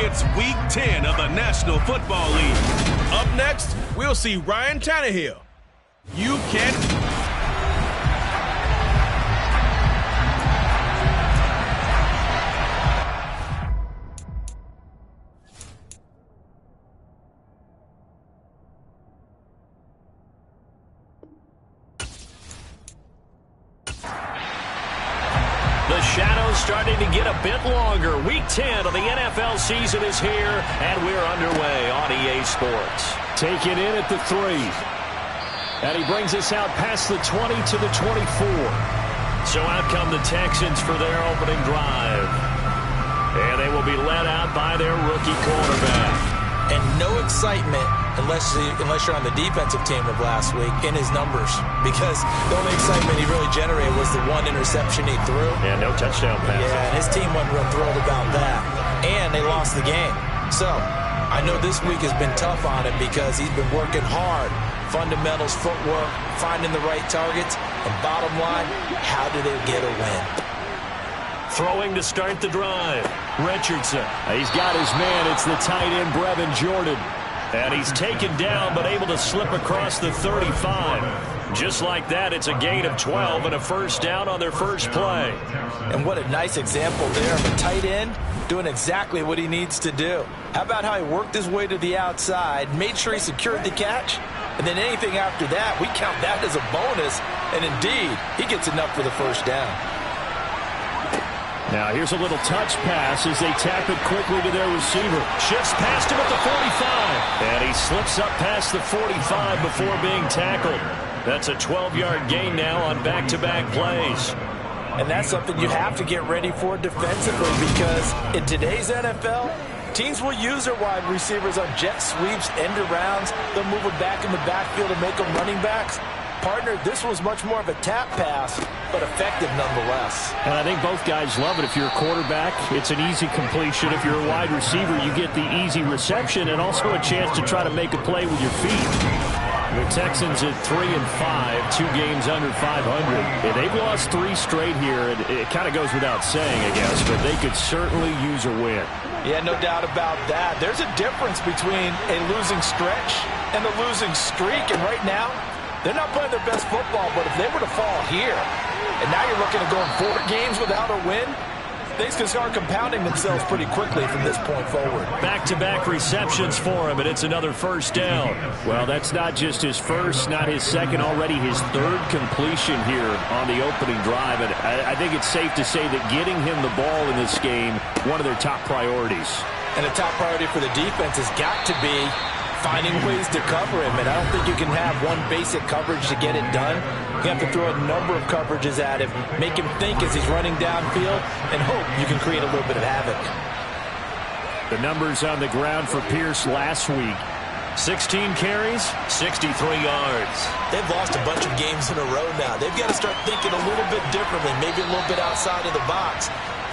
It's Week 10 of the National Football League. Up next, we'll see Ryan Tannehill. You can't... The shadow's starting to get a bit longer. Week 10 of the NFL season is here, and we're underway on EA Sports. Taken in at the 3. And he brings us out past the 20 to the 24. So out come the Texans for their opening drive. And they will be led out by their rookie quarterback. And no excitement unless you're on the defensive team of last week in his numbers, because the only excitement he really generated was the one interception he threw. Yeah, no touchdown pass. Yeah, and his team wasn't real thrilled about that. And they lost the game. So I know this week has been tough on him because he's been working hard. Fundamentals, footwork, finding the right targets, and bottom line, how do they get a win? Throwing to start the drive, Richardson. He's got his man. It's the tight end, Brevin Jordan. And he's taken down, but able to slip across the 35. Just like that, it's a gain of 12 and a first down on their first play. And what a nice example there of a tight end doing exactly what he needs to do. How about how he worked his way to the outside, made sure he secured the catch, and then anything after that, we count that as a bonus. And indeed, he gets enough for the first down. Now here's a little touch pass as they tap it quickly to their receiver. Shifts past him at the 45. And he slips up past the 45 before being tackled. That's a 12-yard gain now on back-to-back plays. And that's something you have to get ready for defensively, because in today's NFL, teams will use their wide receivers on jet sweeps, end arounds. They'll move them back in the backfield and make them running backs. Partner, this was much more of a tap pass, but effective nonetheless. And I think both guys love it. If you're a quarterback, it's an easy completion. If you're a wide receiver, you get the easy reception and also a chance to try to make a play with your feet. The Texans at 3-5, 2 games under 500. And they've lost 3 straight here, and it kind of goes without saying, I guess, but they could certainly use a win. Yeah, no doubt about that. There's a difference between a losing stretch and a losing streak, and right now, they're not playing their best football, but if they were to fall here, and now you're looking at going 4 games without a win, things can start compounding themselves pretty quickly from this point forward. Back-to-back receptions for him, and it's another first down. Well, that's not just his first, not his second, already his 3rd completion here on the opening drive. And I think it's safe to say that getting him the ball in this game, one of their top priorities. And a top priority for the defense has got to be finding ways to cover him, and I don't think you can have one basic coverage to get it done. You have to throw a number of coverages at him, make him think as he's running downfield, and hope you can create a little bit of havoc. The numbers on the ground for Pierce last week. 16 carries, 63 yards. They've lost a bunch of games in a row now. They've got to start thinking a little bit differently, maybe a little bit outside of the box.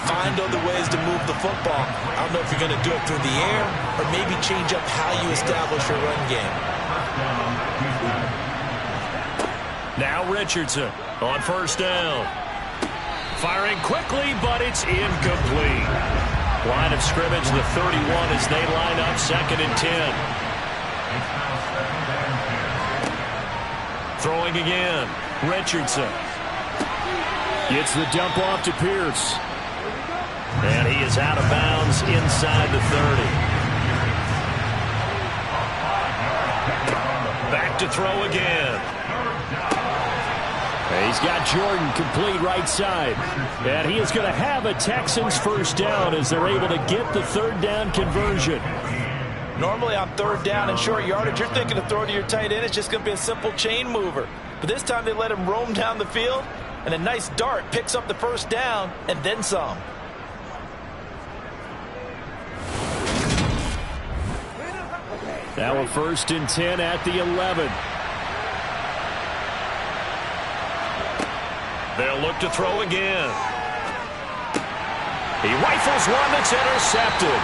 Find other ways to move the football. I don't know if you're going to do it through the air or maybe change up how you establish your run game. Now Richardson on first down. Firing quickly, but it's incomplete. Line of scrimmage, the 31 as they line up 2nd and 10. Throwing again. Richardson. Gets the dump off to Pierce. And he is out of bounds inside the 30. Back to throw again. He's got Jordan complete right side. And he is going to have a Texans first down as they're able to get the 3rd down conversion. Normally on 3rd down and short yardage, you're thinking of throwing to your tight end. It's just going to be a simple chain mover. But this time they let him roam down the field, and a nice dart picks up the first down and then some. Now a 1st and 10 at the 11. They'll look to throw again. He rifles one that's intercepted.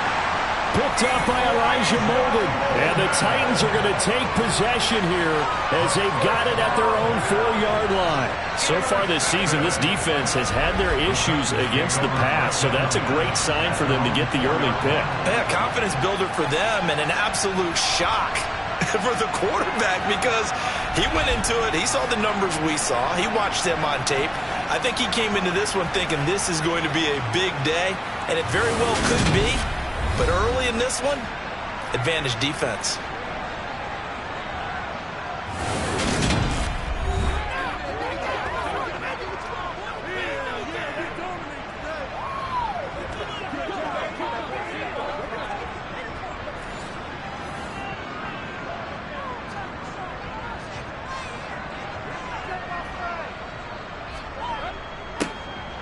picked up by Elijah Molden. And the Titans are going to take possession here as they've got it at their own 4-yard line. So far this season, this defense has had their issues against the pass, so that's a great sign for them to get the early pick. Yeah, confidence builder for them and an absolute shock for the quarterback because he went into it. He saw the numbers we saw. He watched them on tape. I think he came into this one thinking this is going to be a big day, and it very well could be. But early in this one, advantage defense.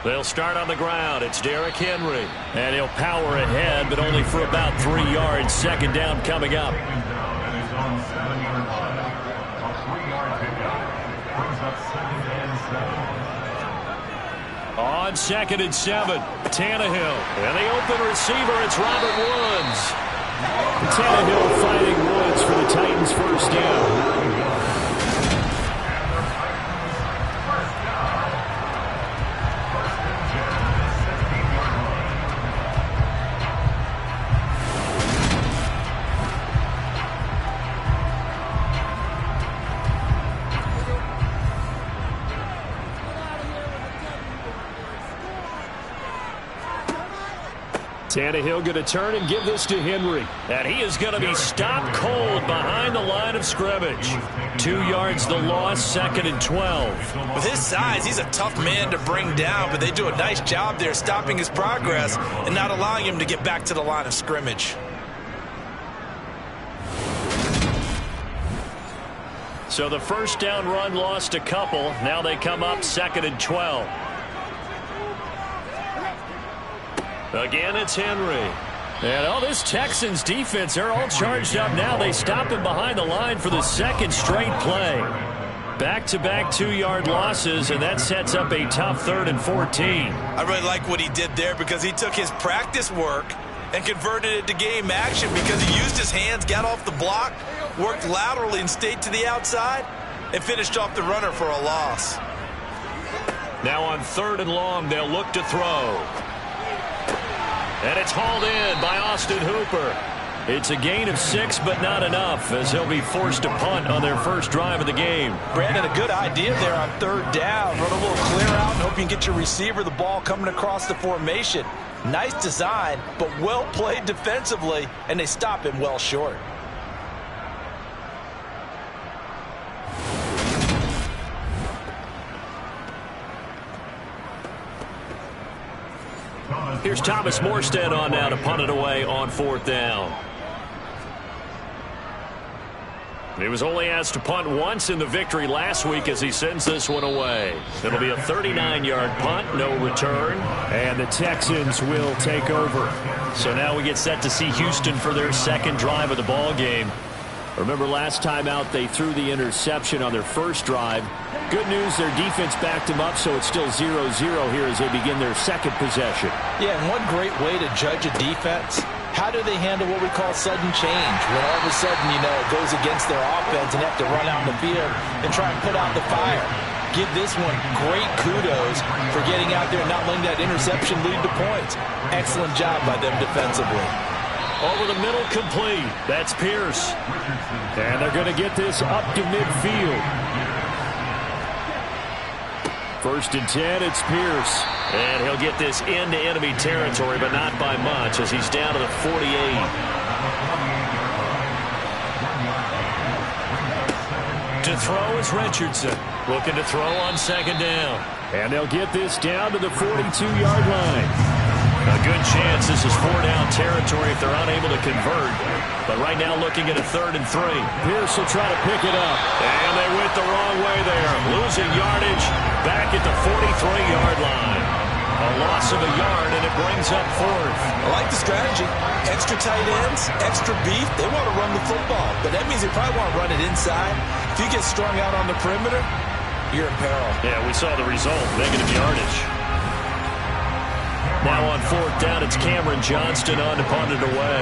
They'll start on the ground. It's Derrick Henry. And he'll power ahead, but only for about 3 yards. Second down coming up. On 2nd and 7, Tannehill. And the open receiver, it's Robert Woods. Tannehill fighting Woods for the Titans' first down. Tannehill going to turn and give this to Henry. And he is going to be stopped cold behind the line of scrimmage. 2 yards the loss, 2nd and 12. With his size, he's a tough man to bring down, but they do a nice job there stopping his progress and not allowing him to get back to the line of scrimmage. So the first down run lost a couple. Now they come up 2nd and 12. Again, it's Henry. And this Texans defense, they're all charged up now. They stop him behind the line for the second straight play. Back-to-back 2-yard losses, and that sets up a tough 3rd and 14. I really like what he did there because he took his practice work and converted it to game action because he used his hands, got off the block, worked laterally and stayed to the outside, and finished off the runner for a loss. Now on 3rd and long, they'll look to throw. And it's hauled in by Austin Hooper. It's a gain of 6, but not enough, as he'll be forced to punt on their first drive of the game. Brandon, a good idea there on 3rd down. Run a little clear out and hope you can get your receiver the ball coming across the formation. Nice design, but well played defensively, and they stop him well short. Here's Thomas Morstead on now to punt it away on 4th down. He was only asked to punt once in the victory last week as he sends this one away. It'll be a 39-yard punt, no return. And the Texans will take over. So now we get set to see Houston for their second drive of the ball game. Remember last time out they threw the interception on their first drive. Good news, their defense backed them up, so it's still 0-0 here as they begin their second possession. Yeah, and one great way to judge a defense, how do they handle what we call sudden change? When all of a sudden, it goes against their offense and they have to run out in the field and try and put out the fire. Give this one great kudos for getting out there and not letting that interception lead to points. Excellent job by them defensively. Over the middle, complete. That's Pierce. And they're going to get this up to midfield. 1st and 10, it's Pierce. And he'll get this into enemy territory, but not by much as he's down to the 48. To throw is Richardson. Looking to throw on 2nd down. And they'll get this down to the 42-yard line. A good chance this is 4-down territory if they're unable to convert. But right now looking at a 3rd and 3. Pierce will try to pick it up. And they went the wrong way there. Losing yardage back at the 43-yard line. A loss of a yard, and it brings up 4th. I like the strategy. Extra tight ends, extra beef. They want to run the football, but that means they probably want to run it inside. If you get strung out on the perimeter, you're in peril. Yeah, we saw the result. Negative yardage. Now on 4th down, it's Cameron Johnston on to punt it away.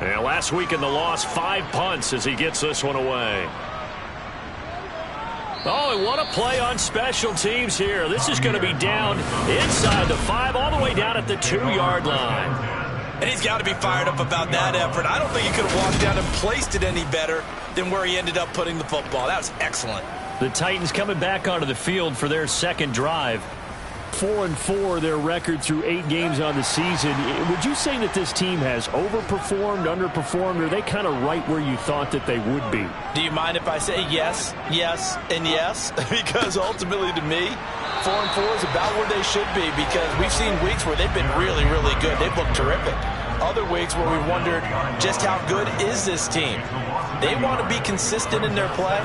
And last week in the loss, 5 punts as he gets this one away. Oh, and what a play on special teams here. This is going to be down inside the 5, all the way down at the 2-yard line. And he's got to be fired up about that effort. I don't think he could have walked down and placed it any better than where he ended up putting the football. That was excellent. The Titans coming back onto the field for their second drive. 4-4 their record through 8 games on the season. Would you say that this team has overperformed, underperformed, or are they kind of right where you thought that they would be? Do you mind if I say yes, yes, and yes? Because ultimately to me, 4-4 is about where they should be, because we've seen weeks where they've been really, really good. They've looked terrific. Other weeks where we wondered just how good is this team. They want to be consistent in their play,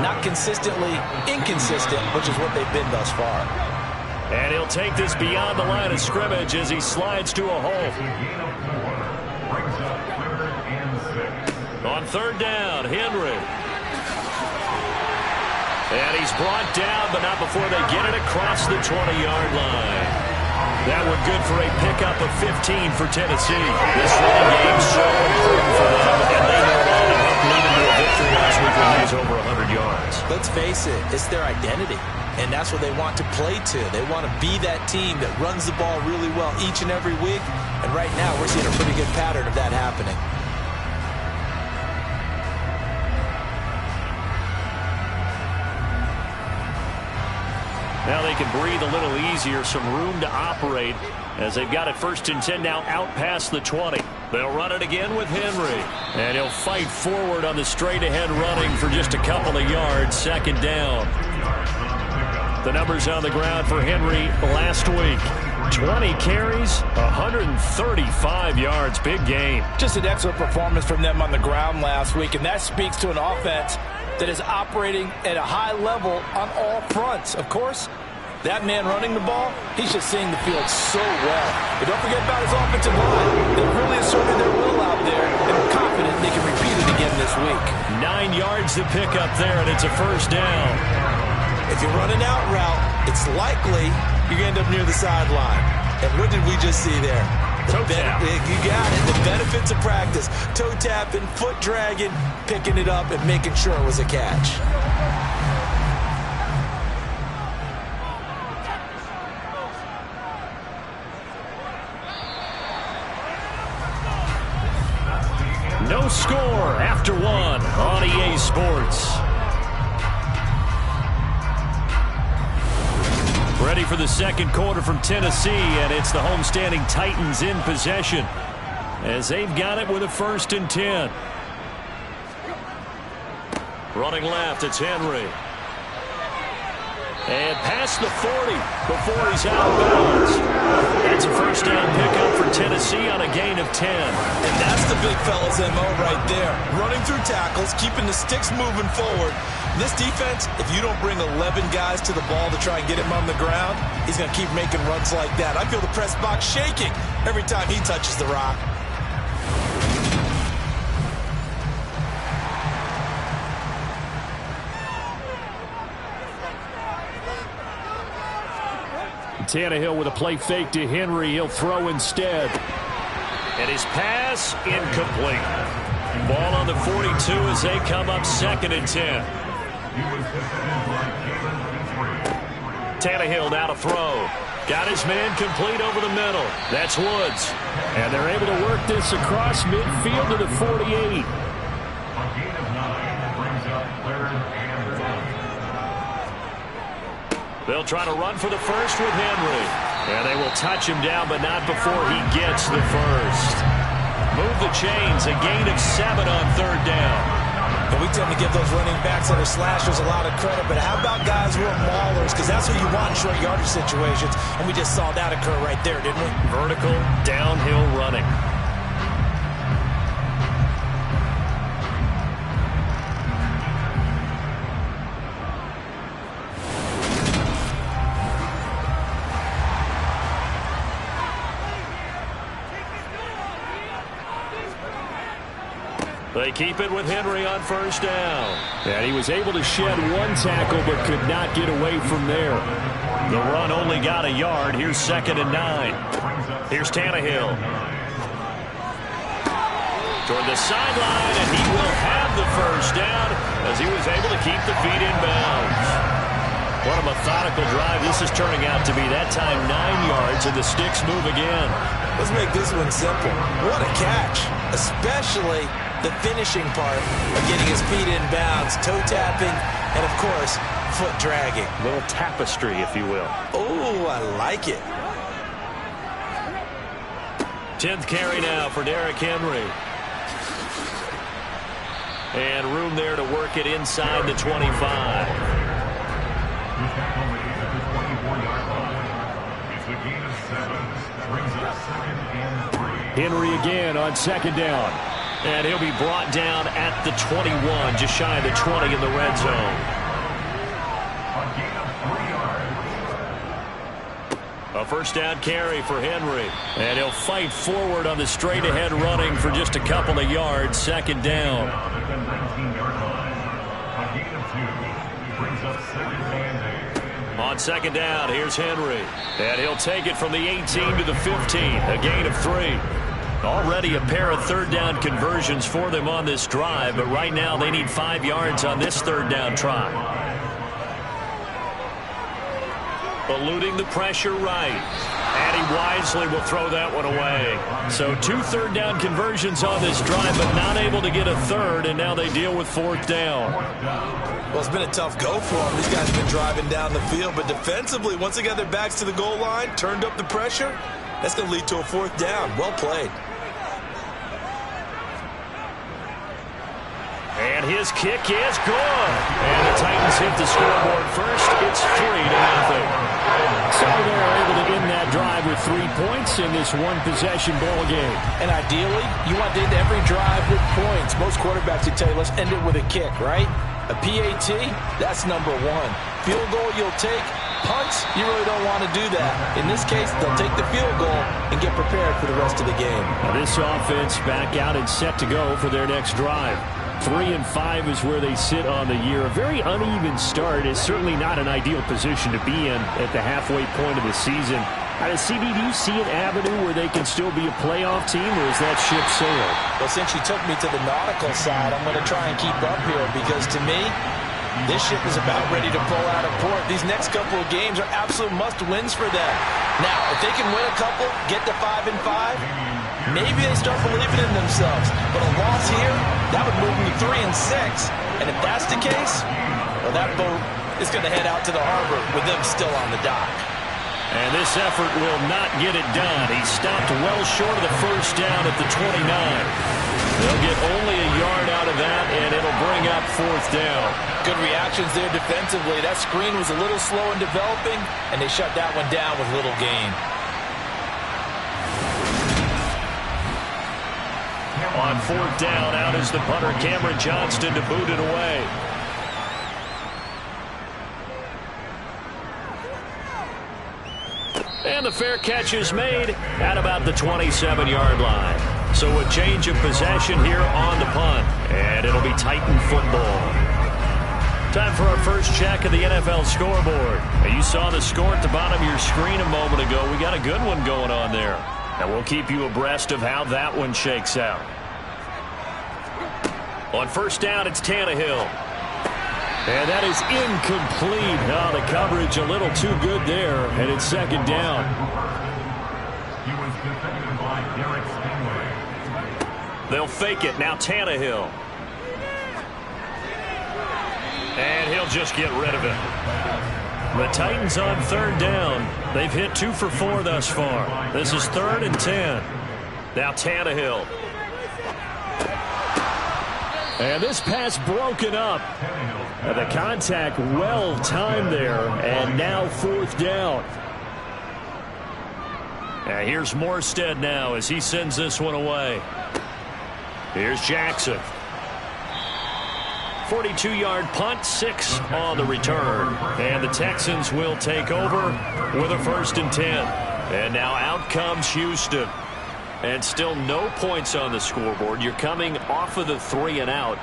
not consistently inconsistent, which is what they've been thus far. And he'll take this beyond the line of scrimmage as he slides to a hole. On 3rd down, Henry. And he's brought down, but not before they get it across the 20-yard line. That one good for a pickup of 15 for Tennessee. This running game so important for them, and they know that to help lead them to a victory last week when he was over 100 yards. Let's face it, it's their identity. And that's what they want to play to. They want to be that team that runs the ball really well each and every week. And right now, we're seeing a pretty good pattern of that happening. Now they can breathe a little easier, some room to operate as they've got it 1st and 10 now out past the 20. They'll run it again with Henry. And he'll fight forward on the straight-ahead running for just a couple of yards, 2nd down. The numbers on the ground for Henry last week. 20 carries, 135 yards. Big game. Just an excellent performance from them on the ground last week, and that speaks to an offense that is operating at a high level on all fronts. Of course, that man running the ball, he's just seeing the field so well. But don't forget about his offensive line. They've really asserted their will out there, and I'm confident they can repeat it again this week. 9 yards to pick up there, and it's a 1st down. If you're running out route, it's likely you're going to end up near the sideline. And what did we just see there? Toe tap. You got it. The benefits of practice. Toe tapping, foot dragging, picking it up, and making sure it was a catch. No score after 1 on EA Sports. Ready for the 2nd quarter from Tennessee, and it's the homestanding Titans in possession as they've got it with a 1st and 10. Running left, it's Henry. And past the 40 before he's out of bounds. That's a 1st down pickup for Tennessee on a gain of 10. And that's the big fella's MO right there. Running through tackles, keeping the sticks moving forward. This defense, if you don't bring 11 guys to the ball to try and get him on the ground, he's going to keep making runs like that. I feel the press box shaking every time he touches the rock. Tannehill with a play fake to Henry. He'll throw instead. And his pass incomplete. Ball on the 42 as they come up 2nd and 10. Tannehill now to throw. Got his man complete over the middle. That's Woods. And they're able to work this across midfield to the 48. They'll try to run for the 1st with Henry. And they will touch him down, but not before he gets the 1st. Move the chains, a gain of 7 on 3rd down. And we tend to give those running backs that are slashers a lot of credit, but how about guys who are maulers? Because that's what you want in short yardage situations, and we just saw that occur right there, didn't we? Vertical, downhill running. They keep it with Henry on 1st down. And he was able to shed 1 tackle but could not get away from there. The run only got a yard. Here's 2nd and 9. Here's Tannehill. toward the sideline, and he will have the first down as he was able to keep the feet in bounds. What a methodical drive this is turning out to be. That time 9 yards, and the sticks move again. Let's make this one simple. What a catch, especially the finishing part of getting his feet in bounds, toe tapping, and of course, foot dragging. A little tapestry, if you will. Oh, I like it. 10th carry now for Derrick Henry. And room there to work it inside the 25. Henry again on 2nd down. And he'll be brought down at the 21, just shy of the 20 in the red zone. A first down carry for Henry. And he'll fight forward on the straight-ahead running for just a couple of yards. 2nd down. On 2nd down, here's Henry. And he'll take it from the 18 to the 15. A gain of 3. Already a pair of 3rd down conversions for them on this drive, but right now they need 5 yards on this 3rd down try. Eluding the pressure right. And he wisely will throw that one away. So 2 3rd down conversions on this drive, but not able to get a 3rd, and now they deal with 4th down. Well, it's been a tough go for them. These guys have been driving down the field, but defensively, once they got their backs to the goal line, turned up the pressure, that's going to lead to a 4th down. Well played. And his kick is good. And the Titans hit the scoreboard first. It's 3-0. So they're able to end that drive with 3 points in this one-possession ball game. And ideally, you want to end every drive with points. Most quarterbacks would tell you, let's end it with a kick, right? A PAT, that's number 1. Field goal you'll take. Punts, you really don't want to do that. In this case, they'll take the field goal and get prepared for the rest of the game. Now this offense back out and set to go for their next drive. 3-5 is where they sit on the year. A very uneven start is certainly not an ideal position to be in at the halfway point of the season. CD, do you see an avenue where they can still be a playoff team, or is that ship sailed? Well, since you took me to the nautical side, I'm going to try and keep up here because to me, this ship is about ready to pull out of port. These next couple of games are absolute must-wins for them. Now, if they can win a couple, get to 5-5, maybe they start believing in themselves. But a loss here, that would move them to 3-6. And if that's the case, well, that boat is going to head out to the harbor with them still on the dock. And this effort will not get it done. He stopped well short of the first down at the 29. They'll get only a yard out of that, and it'll bring up 4th down. Good reactions there defensively. That screen was a little slow in developing, and they shut that one down with little gain. On 4th down, out is the punter, Cameron Johnston, to boot it away. And the fair catch is made at about the 27-yard line. So a change of possession here on the punt. And it'll be Titan football. Time for our first check of the NFL scoreboard. Now, you saw the score at the bottom of your screen a moment ago. We got a good one going on there. And we'll keep you abreast of how that one shakes out. On 1st down, it's Tannehill. And that is incomplete. Oh, the coverage a little too good there, and it's 2nd down. They'll fake it. Now Tannehill. And he'll just get rid of it. The Titans on 3rd down. They've hit 2 for 4 thus far. This is 3rd and 10. Now Tannehill. And this pass broken up. And the contact well timed there. And now 4th down. And here's Morstead now as he sends this one away. Here's Jackson. 42-yard punt, 6 on the return. And the Texans will take over with a 1st and 10. And now out comes Houston. And still no points on the scoreboard. You're coming off of the 3 and out.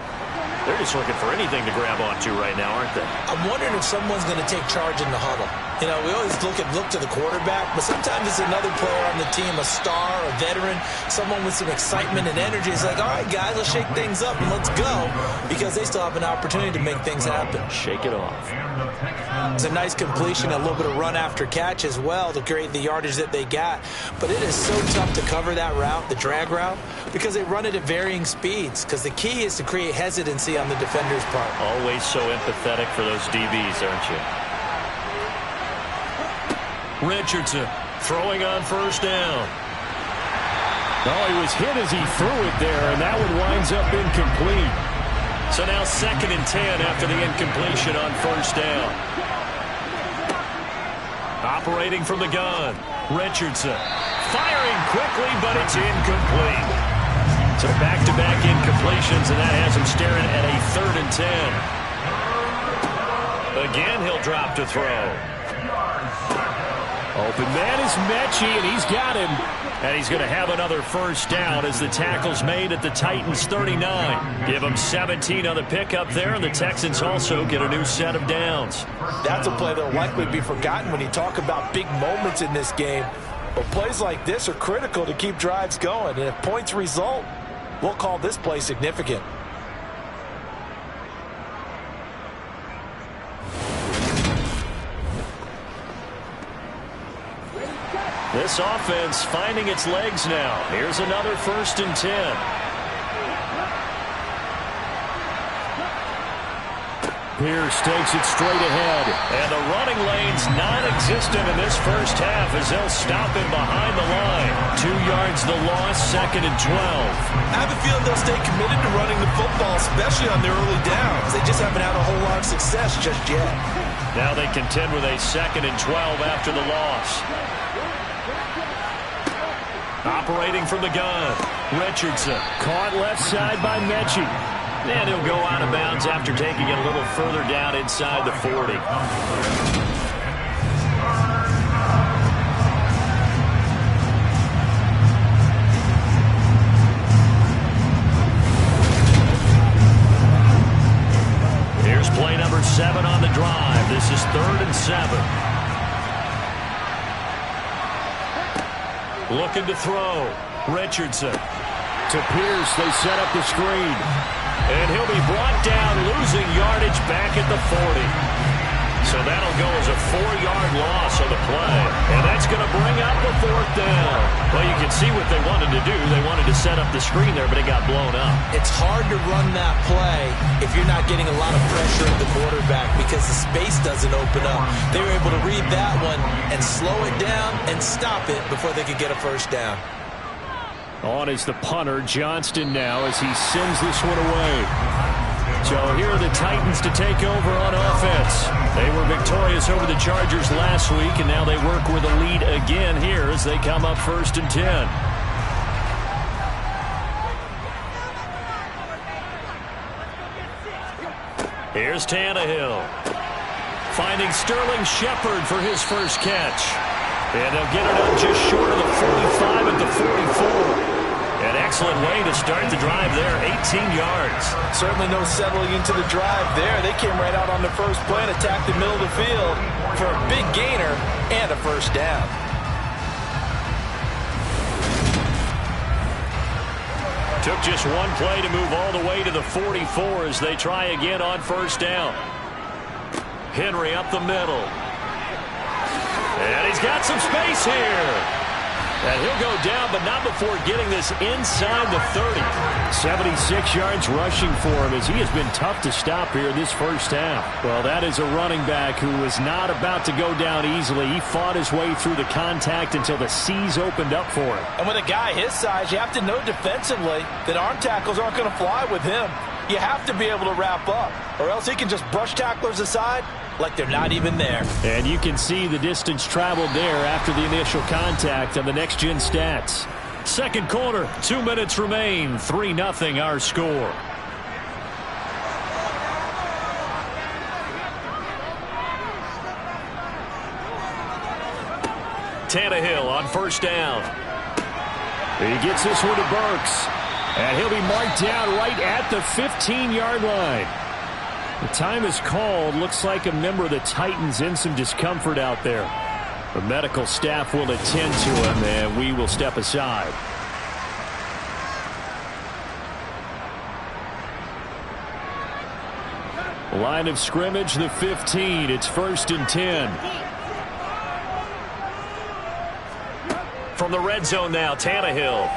They're just looking for anything to grab onto right now, aren't they? I'm wondering if someone's going to take charge in the huddle. You know, we always look to the quarterback, but sometimes it's another player on the team, a star, a veteran, someone with some excitement and energy. It's like, all right, guys, let's shake things up and let's go, because they still have an opportunity to make things happen. Shake it off. It's a nice completion, a little bit of run after catch as well to create the yardage that they got. But it is so tough to cover that route, the drag route, because they run it at varying speeds, because the key is to create hesitancy on the defender's part. Always so empathetic for those DBs, aren't you? Richardson throwing on first down. Oh, he was hit as he threw it there, and that one winds up incomplete. So now 2nd and 10 after the incompletion on first down. Operating from the gun, Richardson. Firing quickly, but it's incomplete. So back-to-back incompletions, and that has him staring at a 3rd and 10. Again, he'll drop to throw. Open man is Mechie, and he's got him. And he's going to have another first down as the tackle's made at the Titans' 39. Give them 17 on the pickup there, and the Texans also get a new set of downs. That's a play that will likely be forgotten when you talk about big moments in this game. But plays like this are critical to keep drives going, and if points result, we'll call this play significant. This offense finding its legs now. Here's another 1st and 10. Pierce takes it straight ahead. And the running lane's non-existent in this first half as they'll stop him behind the line. 2 yards the loss, 2nd and 12. I have a feeling they'll stay committed to running the football, especially on their early downs. They just haven't had a whole lot of success just yet. Now they contend with a 2nd and 12 after the loss. Operating from the gun, Richardson. Caught left side by Mechie. And he'll go out of bounds after taking it a little further down inside the 40. Here's play number 7 on the drive. This is 3rd and 7. Looking to throw. Richardson. To Pierce, they set up the screen. And he'll be brought down, losing yardage back at the 40. So that'll go as a 4-yard loss on the play. And that's going to bring up a 4th down. Well, you can see what they wanted to do. They wanted to set up the screen there, but it got blown up. It's hard to run that play if you're not getting a lot of pressure at the quarterback because the space doesn't open up. They were able to read that one and slow it down and stop it before they could get a first down. On is the punter, Johnston now, as he sends this one away. So here are the Titans to take over on offense. They were victorious over the Chargers last week, and now they work with a lead again here as they come up 1st and 10. Here's Tannehill. Finding Sterling Shepard for his first catch. And they'll get it up just short of the 45 at the 44. An excellent way to start the drive there, 18 yards. Certainly no settling into the drive there. They came right out on the first play and attacked the middle of the field for a big gainer and a first down. Took just one play to move all the way to the 44 as they try again on first down. Henry up the middle. And he's got some space here. And he'll go down, but not before getting this inside the 30. 76 yards rushing for him as he has been tough to stop here this first half. Well, that is a running back who was not about to go down easily. He fought his way through the contact until the seas opened up for him. And with a guy his size, you have to know defensively that arm tackles aren't going to fly with him. You have to be able to wrap up, or else he can just brush tacklers aside like they're not even there. And you can see the distance traveled there after the initial contact on the next-gen stats. Second quarter, 2 minutes remain, 3-0 our score. Tannehill on first down. He gets this one to Burks. And he'll be marked down right at the 15-yard line. The time is called. Looks like a member of the Titans in some discomfort out there. The medical staff will attend to him, and we will step aside. Line of scrimmage, the 15. It's 1st and 10. From the red zone now, Tannehill.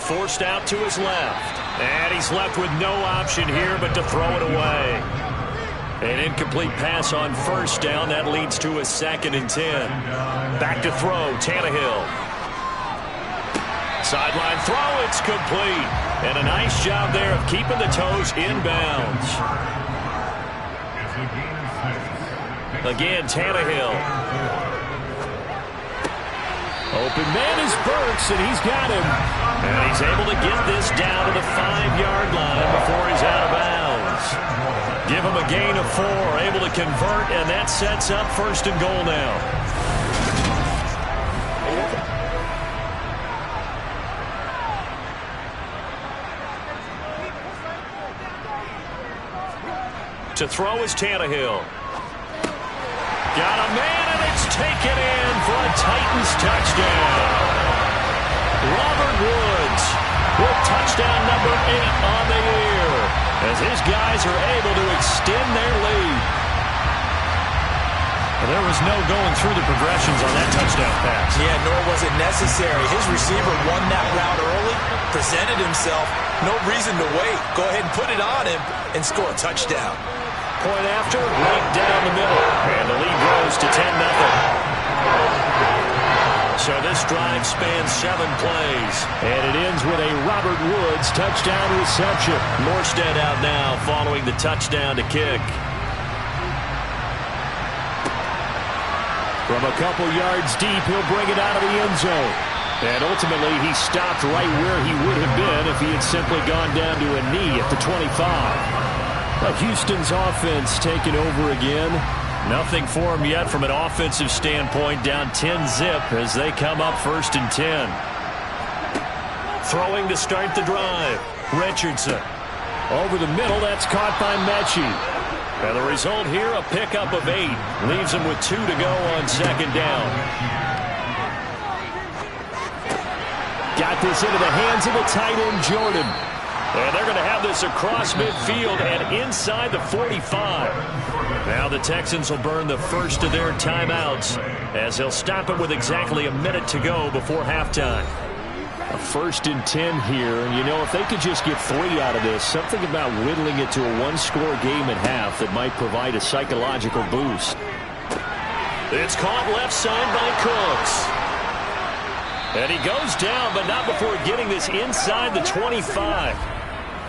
Forced out to his left. And he's left with no option here but to throw it away. An incomplete pass on 1st down. That leads to a 2nd and 10. Back to throw, Tannehill. Sideline throw, it's complete. And a nice job there of keeping the toes inbounds. Again, Tannehill. Open man is Burks, and he's got him. And he's able to get this down to the 5-yard line before he's out of bounds. Give him a gain of 4, able to convert, and that sets up 1st and goal now. To throw is Tannehill. Got a man, and it's taken in for a Titans touchdown. Robert Woods with touchdown number 8 on the year as his guys are able to extend their lead. Well, there was no going through the progressions on that touchdown pass. Yeah, nor was it necessary. His receiver won that route early, presented himself, no reason to wait. Go ahead and put it on him and score a touchdown. Point after, right down the middle. And the lead grows to 10-0. So this drive spans 7 plays. And it ends with a Robert Woods touchdown reception. Morstead out now following the touchdown to kick. From a couple yards deep, he'll bring it out of the end zone. And ultimately, he stopped right where he would have been if he had simply gone down to a knee at the 25. But Houston's offense taking over again. Nothing for him yet from an offensive standpoint. Down 10-zip as they come up 1st and 10. Throwing to start the drive. Richardson. Over the middle, that's caught by Mechie. And the result here, a pickup of 8. Leaves him with 2 to go on 2nd down. Got this into the hands of the tight end, Jordan. And they're going to have this across midfield and inside the 45. Now the Texans will burn the first of their timeouts as they'll stop it with exactly a minute to go before halftime. A 1st and 10 here, and you know, if they could just get 3 out of this, something about whittling it to a 1-score game at half that might provide a psychological boost. It's caught left side by Cooks. And he goes down, but not before getting this inside the 25.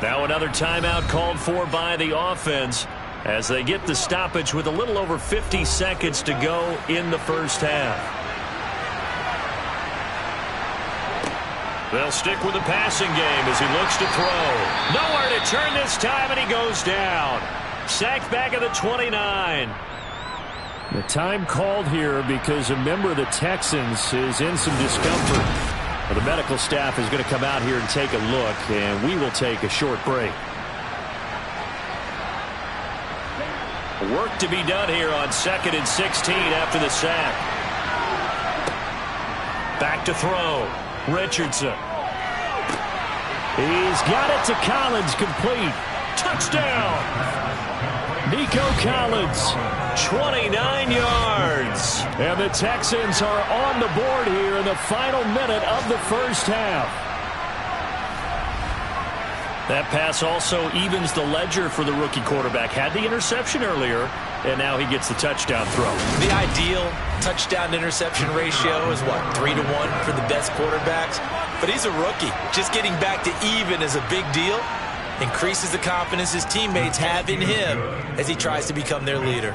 Now another timeout called for by the offense as they get the stoppage with a little over 50 seconds to go in the first half. They'll stick with the passing game as he looks to throw. Nowhere to turn this time, and he goes down. Sacked back at the 29. The time called here because a member of the Texans is in some discomfort. The medical staff is going to come out here and take a look, and we will take a short break. Work to be done here on 2nd and 16 after the sack. Back to throw. Richardson. He's got it to Collins, complete. Touchdown! Nico Collins. 29 yards. And the Texans are on the board here in the final minute of the first half. That pass also evens the ledger for the rookie quarterback. Had the interception earlier, and now he gets the touchdown throw. The ideal touchdown-interception ratio is, what, 3-to-1 for the best quarterbacks? But he's a rookie. Just getting back to even is a big deal. Increases the confidence his teammates have in him as he tries to become their leader.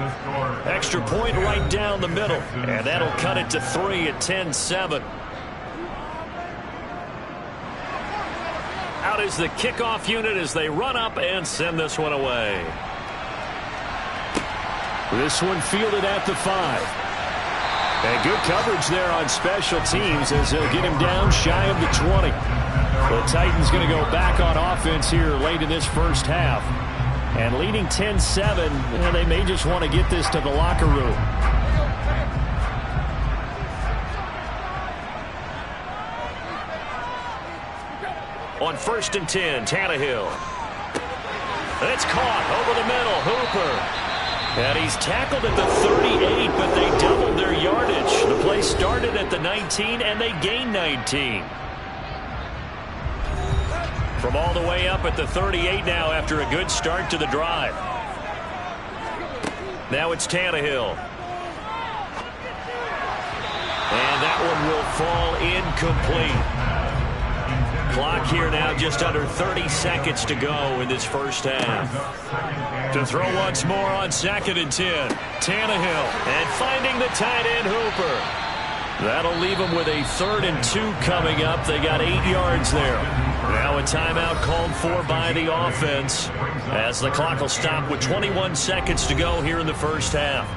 Extra point right down the middle, and that'll cut it to 3 at 10-7. Out is the kickoff unit as they run up and send this one away. This one fielded at the 5. And good coverage there on special teams as they'll get him down shy of the 20. The Titans going to go back on offense here late in this first half. And leading 10-7, and they may just want to get this to the locker room. On 1st and 10, Tannehill. It's caught over the middle, Hooper. And he's tackled at the 38, but they doubled their yardage. The play started at the 19, and they gained 19. From all the way up at the 38 now after a good start to the drive. Now it's Tannehill. And that one will fall incomplete. Clock here now just under 30 seconds to go in this first half. To throw once more on 2nd and 10. Tannehill. And finding the tight end, Hooper. That'll leave them with a 3rd and 2 coming up. They got 8 yards there. Now a timeout called for by the offense as the clock will stop with 21 seconds to go here in the first half.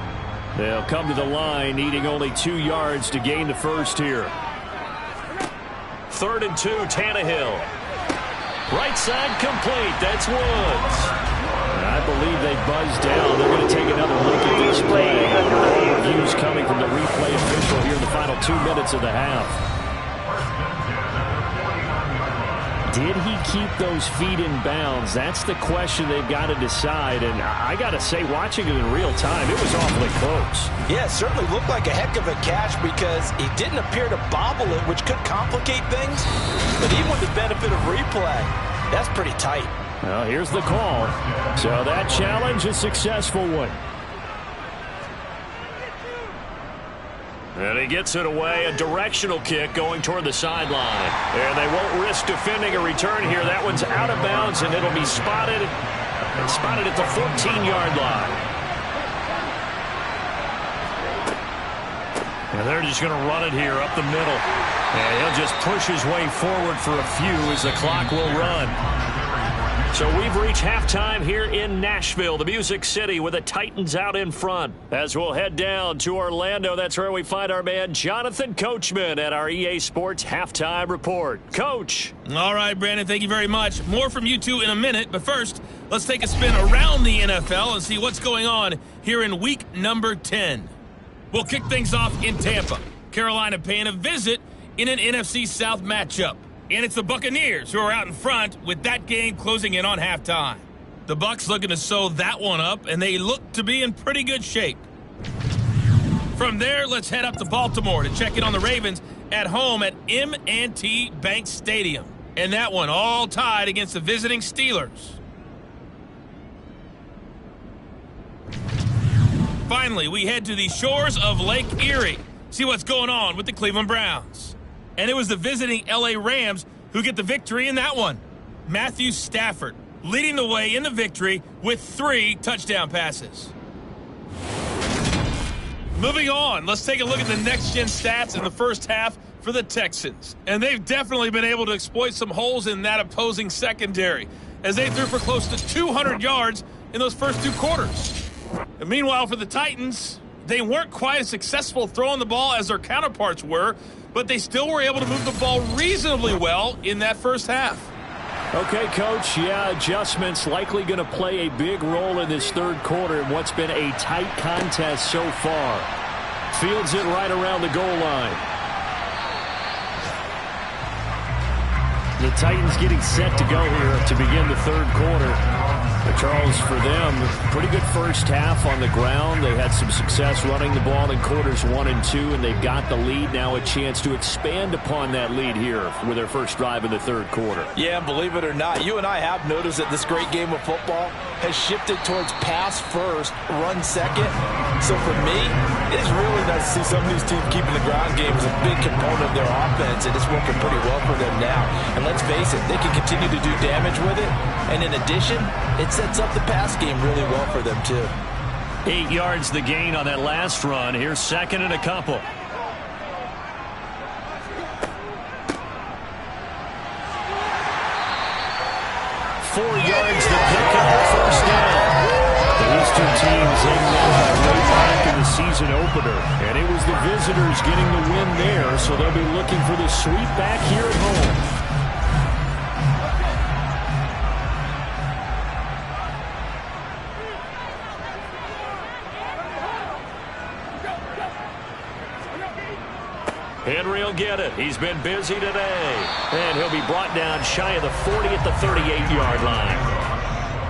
They'll come to the line needing only 2 yards to gain the first here. 3rd and 2, Tannehill. Right side complete. That's Woods. I believe they buzzed down. They're going to take another look at this play. Reviews coming from the replay official here in the final 2 minutes of the half. Did he keep those feet in bounds? That's the question they've got to decide. And I got to say, watching it in real time, it was awfully close. Yeah, it certainly looked like a heck of a catch because he didn't appear to bobble it, which could complicate things. But even with the benefit of replay, that's pretty tight. Well, here's the call. So that challenge, a successful one. And he gits it away, a directional kick going toward the sideline. And they won't risk defending a return here. That one's out of bounds, and it'll be spotted at the 14-yard line. And they're just going to run it here up the middle. And he'll just push his way forward for a few as the clock will run. So we've reached halftime here in Nashville, the Music City, with the Titans out in front. As we'll head down to Orlando, that's where we find our man Jonathan Coachman at our EA Sports Halftime Report. Coach. All right, Brandon, thank you very much. More from you two in a minute, but first, let's take a spin around the NFL and see what's going on here in week number 10. We'll kick things off in Tampa. Carolina paying a visit in an NFC South matchup. And it's the Buccaneers who are out in front with that game closing in on halftime. The Bucs looking to sew that one up, and they look to be in pretty good shape. From there, let's head up to Baltimore to check in on the Ravens at home at M&T Bank Stadium. And that one all tied against the visiting Steelers. Finally, we head to the shores of Lake Erie. See what's going on with the Cleveland Browns. And it was the visiting L.A. Rams who get the victory in that one. Matthew Stafford leading the way in the victory with 3 touchdown passes. Moving on, let's take a look at the next-gen stats in the first half for the Texans. And they've definitely been able to exploit some holes in that opposing secondary as they threw for close to 200 yards in those first 2 quarters. And meanwhile, for the Titans, they weren't quite as successful throwing the ball as their counterparts were, but they still were able to move the ball reasonably well in that first half. Okay, Coach, yeah, adjustments likely going to play a big role in this third quarter in what's been a tight contest so far. Fields it right around the goal line. The Titans getting set to go here to begin the third quarter. But Charles, for them, pretty good first half on the ground. They had some success running the ball in quarters 1 and 2, and they've got the lead. Now a chance to expand upon that lead here with their first drive in the third quarter. Yeah, believe it or not, you and I have noticed that this great game of football has shifted towards pass first, run second. So for me, it is really nice to see some of these teams keeping the ground game as a big component of their offense, and it's working pretty well for them now. And let's face it, they can continue to do damage with it. And in addition, it sets up the pass game really well for them, too. 8 yards the gain on that last run. Here's 2nd and a couple. 4 yards the pick up, first down. These two teams, they met way back in the season opener, and it was the visitors getting the win there, so they'll be looking for the sweep back here at home. Henry will get it. He's been busy today. And he'll be brought down shy of the 40 at the 38-yard line.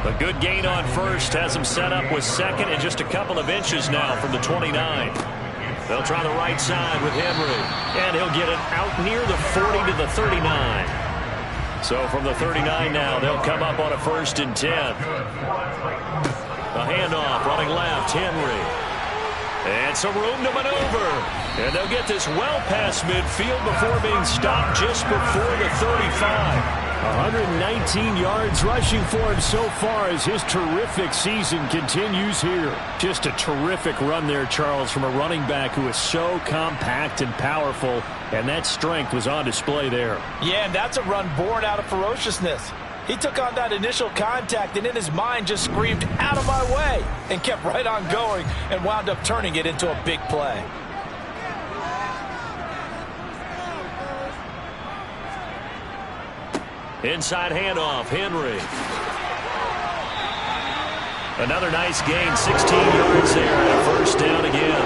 A good gain on first has him set up with second and just a couple of inches now from the 29. They'll try the right side with Henry. And he'll get it out near the 40 to the 39. So from the 39 now, they'll come up on a 1st and 10. A handoff running left, Henry. And some room to maneuver. And they'll get this well past midfield before being stopped just before the 35. 119 yards rushing for him so far as his terrific season continues here. Just a terrific run there, Charles, from a running back who is so compact and powerful, and that strength was on display there. Yeah, and that's a run born out of ferociousness. He took on that initial contact and in his mind just screamed, "Out of my way," and kept right on going and wound up turning it into a big play. Inside handoff, Henry. Another nice gain, 16 yards there, and a 1st down again.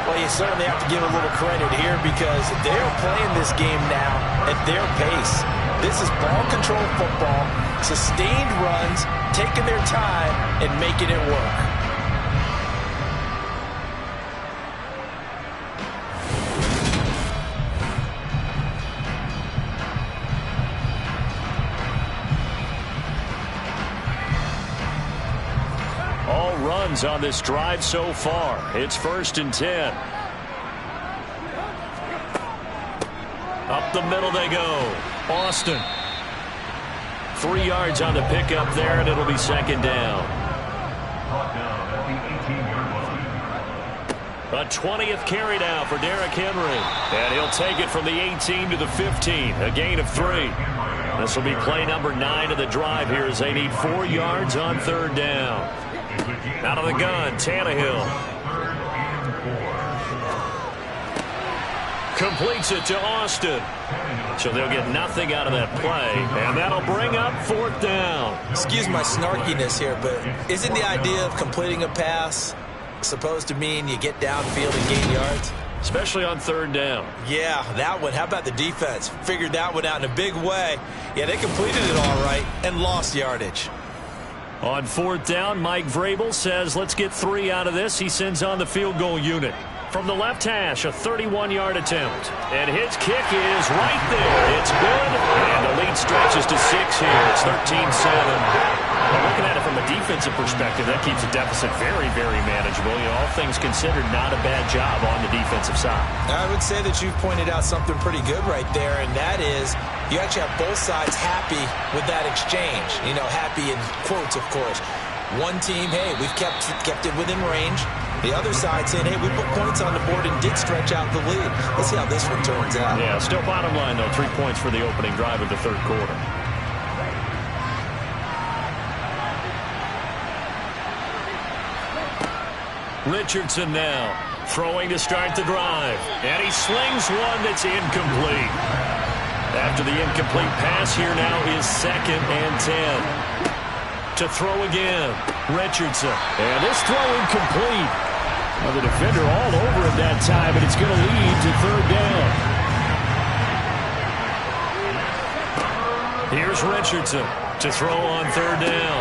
Well, you certainly have to give a little credit here because they're playing this game now at their pace. This is ball control football, sustained runs, taking their time and making it work. All runs on this drive so far. It's 1st and 10. Up the middle they go. Austin. 3 yards on the pickup there, and it'll be 2nd down. A 20th carry now for Derrick Henry. And he'll take it from the 18 to the 15. A gain of 3. This will be play number 9 of the drive here as they need 4 yards on 3rd down. Out of the gun, Tannehill. Completes it to Austin. So they'll get nothing out of that play, and that'll bring up 4th down. Excuse my snarkiness here, but isn't the idea of completing a pass supposed to mean you get downfield and gain yards? Especially on 3rd down. Yeah, that one. How about the defense? Figured that one out in a big way. Yeah, they completed it all right and lost yardage. On 4th down, Mike Vrabel says, let's get 3 out of this. He sends on the field goal unit. From the left hash, a 31-yard attempt. And his kick is right there. It's good. And the lead stretches to 6 here. It's 13-7. Looking at it from a defensive perspective, that keeps the deficit very, very manageable. You know, all things considered, not a bad job on the defensive side. I would say that you've pointed out something pretty good right there, and that is you actually have both sides happy with that exchange. You know, happy in quotes, of course. One team, hey, we've kept it within range. The other side saying, hey, we put points on the board and did stretch out the lead. Let's see how this one turns out. Yeah, still bottom line, though, 3 points for the opening drive of the 3rd quarter. Richardson now throwing to start the drive. And he slings one that's incomplete. After the incomplete pass, here now is 2nd and 10. To throw again, Richardson. And this throw incomplete. Well, the defender all over it that time, and it's going to lead to 3rd down. Here's Richardson to throw on 3rd down.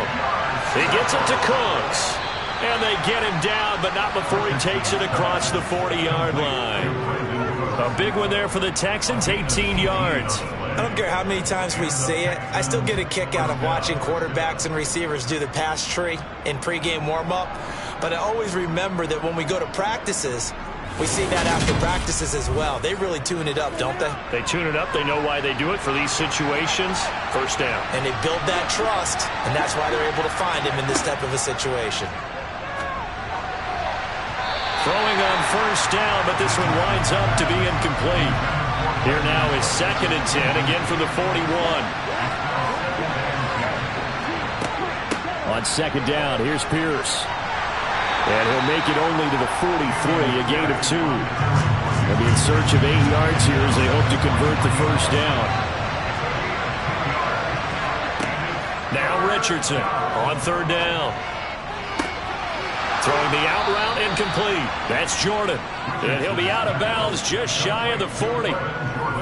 He gets it to Cooks. And they get him down, but not before he takes it across the 40-yard line. A big one there for the Texans, 18 yards. I don't care how many times we see it. I still get a kick out of watching quarterbacks and receivers do the pass tree in pregame warm-up. But I always remember that when we go to practices, we see that after practices as well. They really tune it up, don't they? They tune it up. They know why they do it for these situations. 1st down. And they build that trust, and that's why they're able to find him in this type of a situation. Throwing on 1st down, but this one winds up to be incomplete. Here now is 2nd and 10, again for the 41. On 2nd down, here's Pierce. And he'll make it only to the 43, a gain of 2. They'll be in search of 8 yards here as they hope to convert the first down. Now Richardson on 3rd down. Throwing the out route, incomplete. That's Jordan. And he'll be out of bounds just shy of the 40.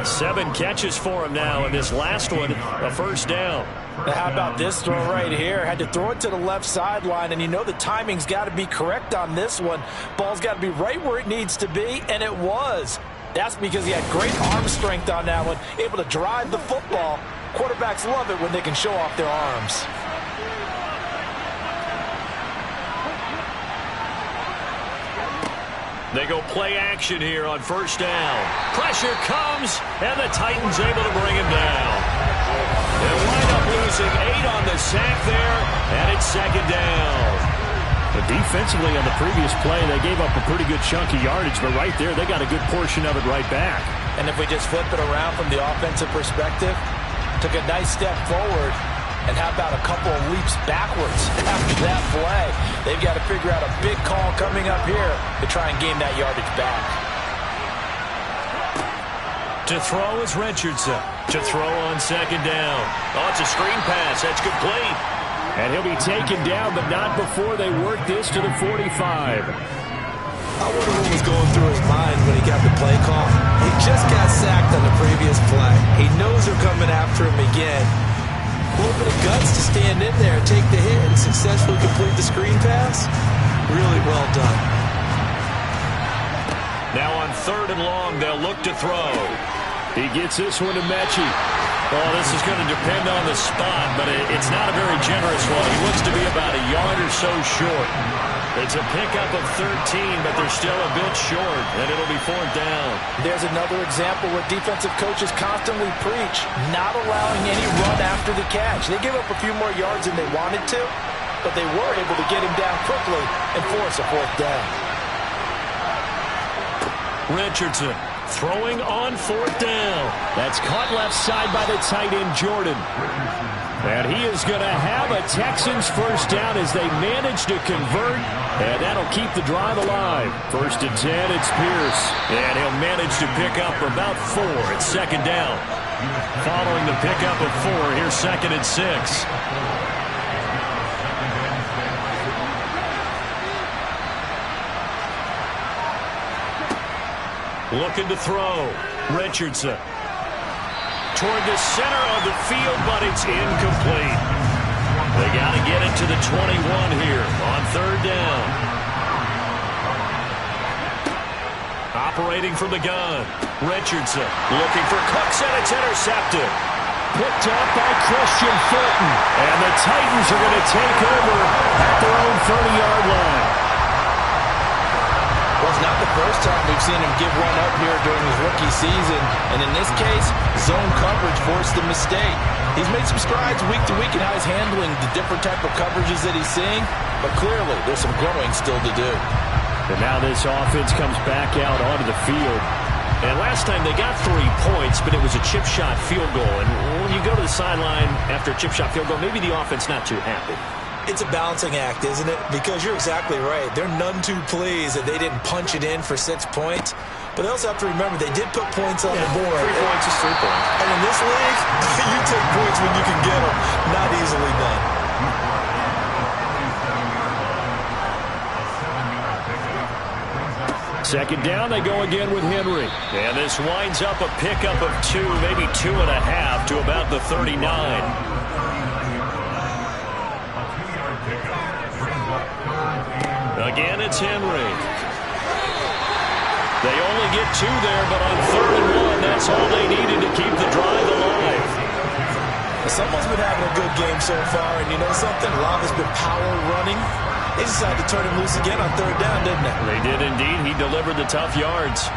7 catches for him now, and this last one, a first down. Now how about this throw right here? Had to throw it to the left sideline, and you know the timing's got to be correct on this one. Ball's got to be right where it needs to be, and it was. That's because he had great arm strength on that one, able to drive the football. Quarterbacks love it when they can show off their arms. They go play action here on 1st down. Pressure comes, and the Titans able to bring him down. They'll wind up losing 8 on the sack there, and it's 2nd down. But defensively on the previous play, they gave up a pretty good chunk of yardage, but right there, they got a good portion of it right back. And if we just flip it around from the offensive perspective, took a nice step forward, and how about a couple of leaps backwards after that play? They've got to figure out a big call coming up here to try and gain that yardage back. To throw is Richardson. To throw on 2nd down. Oh, it's a screen pass. That's complete. And he'll be taken down, but not before they work this to the 45. I wonder what was going through his mind when he got the play call. He just got sacked on the previous play. He knows they're coming after him again. A little bit of guts to stand in there and take the hit and successfully complete the screen pass. Really well done. Now on 3rd and long, they'll look to throw. He gets this one to Mechie. Oh, this is going to depend on the spot, but it's not a very generous one. He looks to be about a yard or so short. It's a pickup of 13, but they're still a bit short, and it'll be 4th down. There's another example where defensive coaches constantly preach, not allowing any run after the catch. They gave up a few more yards than they wanted to, but they were able to get him down quickly and force a 4th down. Richardson throwing on 4th down. That's caught left side by the tight end, Jordan. And he is going to have a Texans first down as they manage to convert, and that'll keep the drive alive. 1st and 10, it's Pierce. And he'll manage to pick up about 4. It's 2nd down. Following the pickup of 4, here's 2nd and 6. Looking to throw. Richardson. Toward the center of the field, but it's incomplete. They got to get it to the 21 here on 3rd down. Operating from the gun. Richardson looking for Cooks, and it's intercepted. Picked up by Christian Fulton. And the Titans are going to take over at their own 30-yard line. Well, it's not the first time we've seen him give one up here during his rookie season. And in this case, zone coverage forced the mistake. He's made some strides week to week in how he's handling the different type of coverages that he's seeing. But clearly, there's some growing still to do. And now this offense comes back out onto the field. And last time they got 3 points, but it was a chip shot field goal. And when you go to the sideline after a chip shot field goal, maybe the offense not too happy. It's a balancing act, isn't it? Because you're exactly right. They're none too pleased that they didn't punch it in for 6 points. But they also have to remember they did put points on the board. 3 points is 3 points. And in this league, you take points when you can get them. Not easily done. Second down, they go again with Henry. And this winds up a pickup of 2, maybe 2.5 to about the 39. Again, it's Henry. They only get 2 there, but on 3rd and 1, that's all they needed to keep the drive alive. Someone's been having a good game so far, and you know something? A lot has been power running. They decided to turn him loose again on 3rd down, didn't they? They did indeed. He delivered the tough yards.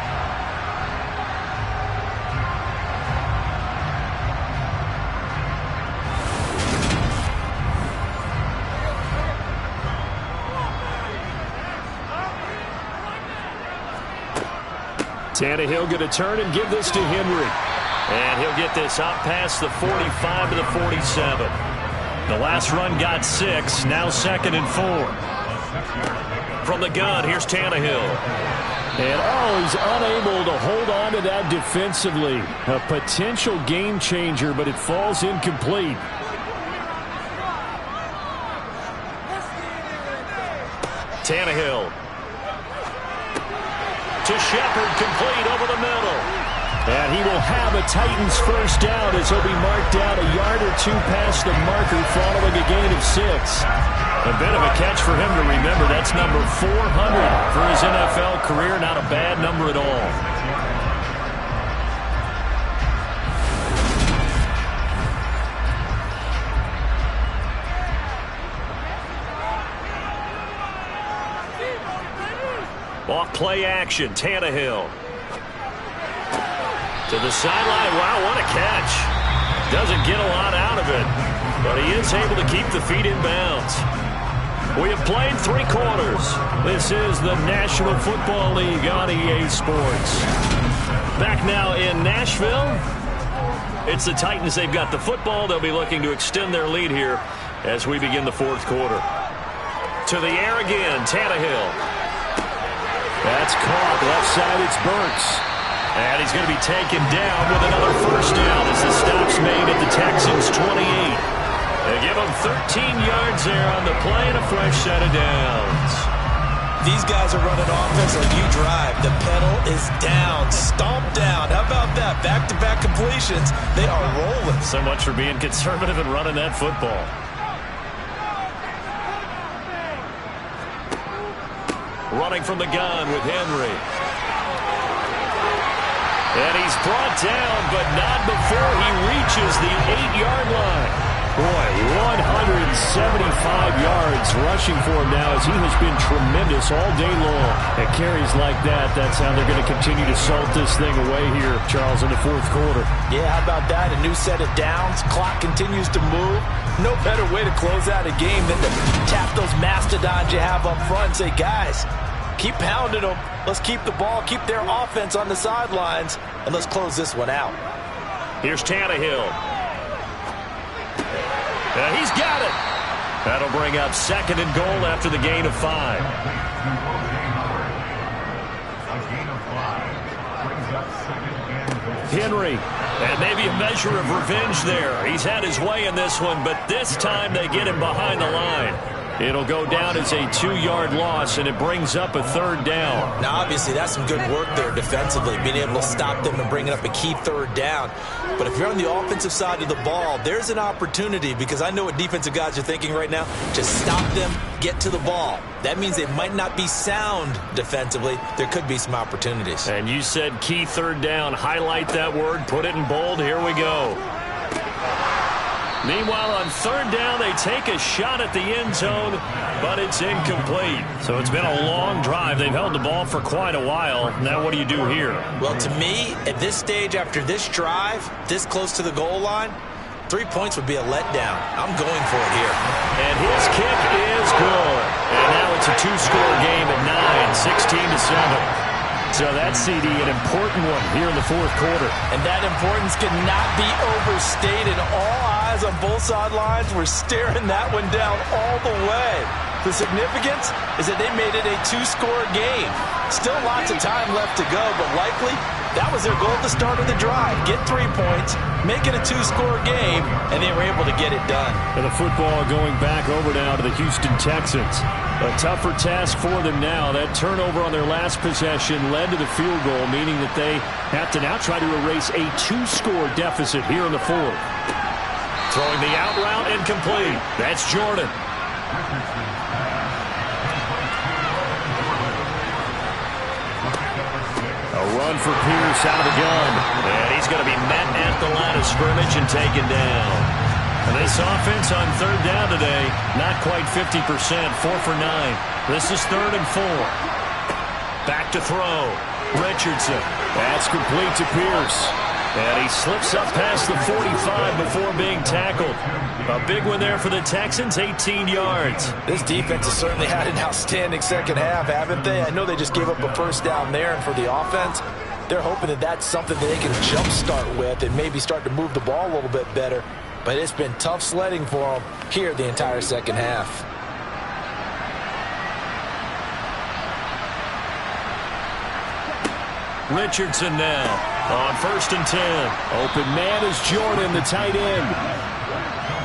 Tannehill going to turn and give this to Henry. And he'll get this out past the 45 to the 47. The last run got 6, now 2nd and 4. From the gun, here's Tannehill. And, he's unable to hold on to that defensively. A potential game changer, but it falls incomplete. Tannehill. To Shepard, complete over the middle. And he will have a Titans first down as he'll be marked down a yard or two past the marker following a gain of 6. A bit of a catch for him to remember. That's number 400 for his NFL career. Not a bad number at all. Off play action, Tannehill. To the sideline. Wow, what a catch. Doesn't get a lot out of it, but he is able to keep the feet in bounds. We have played 3 quarters. This is the National Football League on EA Sports. Back now in Nashville. It's the Titans. They've got the football. They'll be looking to extend their lead here as we begin the 4th quarter. To the air again, Tannehill. That's caught. Left side, it's Burks. And he's going to be taken down with another first down as the stop's made at the Texans' 28. They give him 13 yards there on the play and a fresh set of downs. These guys are running offense like you drive. The pedal is down, stomped down. How about that? Back-to-back completions. They are rolling. So much for being conservative and running that football. Running from the gun with Henry. And he's brought down, but not before he reaches the 8-yard line. Boy, 175 yards rushing for him now as he has been tremendous all day long. At carries like that, that's how they're going to continue to salt this thing away here, Charles, in the 4th quarter. Yeah, how about that? A new set of downs. Clock continues to move. No better way to close out a game than to tap those mastodons you have up front and say, guys, keep pounding them. Let's keep the ball, keep their offense on the sidelines, and let's close this one out. Here's Tannehill. And he's got it. That'll bring up 2nd and goal after the gain of 5. Henry. And maybe a measure of revenge there. He's had his way in this one, but this time they get him behind the line. It'll go down as a 2-yard loss, and it brings up a 3rd down. Now, obviously, that's some good work there defensively, being able to stop them and bringing up a key 3rd down. But if you're on the offensive side of the ball, there's an opportunity, because I know what defensive guys are thinking right now. Just stop them, get to the ball. That means they might not be sound defensively. There could be some opportunities. And you said key 3rd down. Highlight that word. Put it in bold. Here we go. Meanwhile, on 3rd down, they take a shot at the end zone, but it's incomplete. So it's been a long drive. They've held the ball for quite a while. Now what do you do here? Well, to me, at this stage, after this drive, this close to the goal line, 3 points would be a letdown. I'm going for it here. And his kick is good. And now it's a 2-score game at 9, 16-7. So that's, CD, an important one here in the 4th quarter. And that importance cannot be overstated. All eyes on both sidelines were staring that one down all the way. The significance is that they made it a 2-score game. Still lots of time left to go, but likely that was their goal at the start of the drive. Get 3 points, make it a 2-score game, and they were able to get it done. And the football going back over now to the Houston Texans. A tougher task for them now. That turnover on their last possession led to the field goal, meaning that they have to now try to erase a 2-score deficit here in the 4th. Throwing the out route incomplete. That's Jordan. A run for Pierce out of the gun. And he's going to be met at the line of scrimmage and taken down. And this offense on 3rd down today, not quite 50%, 4 for 9. This is 3rd and 4. Back to throw. Richardson. That's complete to Pierce. And he slips up past the 45 before being tackled. A big one there for the Texans, 18 yards. This defense has certainly had an outstanding second half, haven't they? I know they just gave up a first down there, and for the offense, they're hoping that that's something that they can jumpstart with and maybe start to move the ball a little bit better. But it's been tough sledding for them here the entire second half. Richardson now on 1st and 10. Open man is Jordan, the tight end.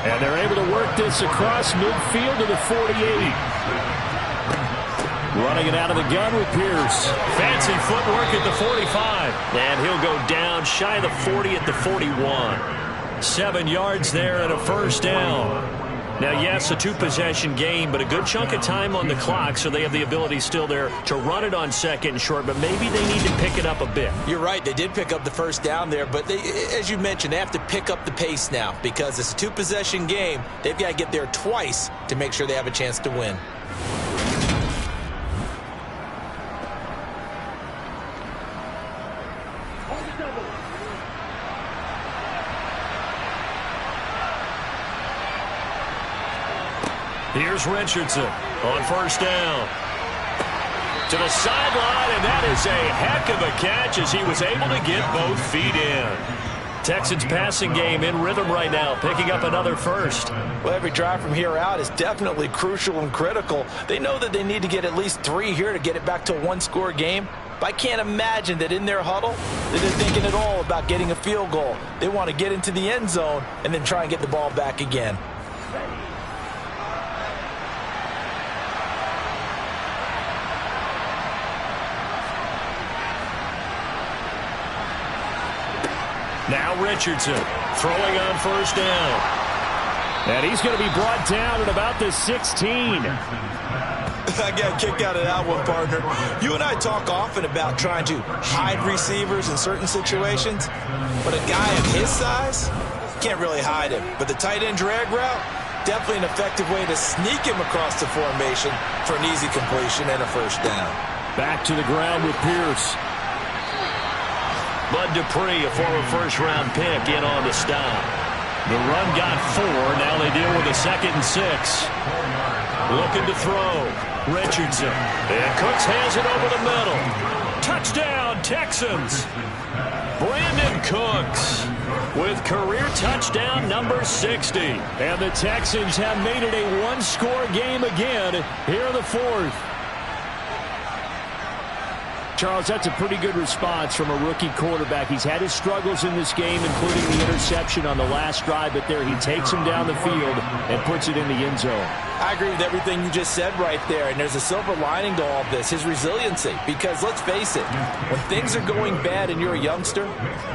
And they're able to work this across midfield to the 48. Running it out of the gun with Pierce. Fancy footwork at the 45. And he'll go down shy of the 40 at the 41. 7 yards there and a first down. Now, yes, a 2-possession game, but a good chunk of time on the clock, so they have the ability still there to run it on 2nd and short, but maybe they need to pick it up a bit. You're right. They did pick up the first down there, but they, as you mentioned, they have to pick up the pace now because it's a 2-possession game. They've got to get there twice to make sure they have a chance to win. Here's Richardson on 1st down. To the sideline, and that is a heck of a catch as he was able to get both feet in. Texans passing game in rhythm right now, picking up another first. Well, every drive from here out is definitely crucial and critical. They know that they need to get at least 3 here to get it back to a 1-score game. But I can't imagine that in their huddle that they're thinking at all about getting a field goal. They want to get into the end zone and then try and get the ball back again. Now Richardson throwing on 1st down. And he's going to be brought down at about the 16. I got a kick out of that one, partner. You and I talk often about trying to hide receivers in certain situations, but a guy of his size can't really hide him. But the tight end drag route, definitely an effective way to sneak him across the formation for an easy completion and a first down. Back to the ground with Pierce. Bud Dupree, a former first-round pick, in on the stop. The run got 4. Now they deal with a 2nd and 6. Looking to throw. Richardson. And Cooks hands it over the middle. Touchdown, Texans. Brandon Cooks with career touchdown number 60. And the Texans have made it a 1-score game again here in the 4th. Charles, that's a pretty good response from a rookie quarterback. He's had his struggles in this game, including the interception on the last drive, but there he takes him down the field and puts it in the end zone. I agree with everything you just said right there, and there's a silver lining to all of this, his resiliency. Because let's face it, when things are going bad and you're a youngster,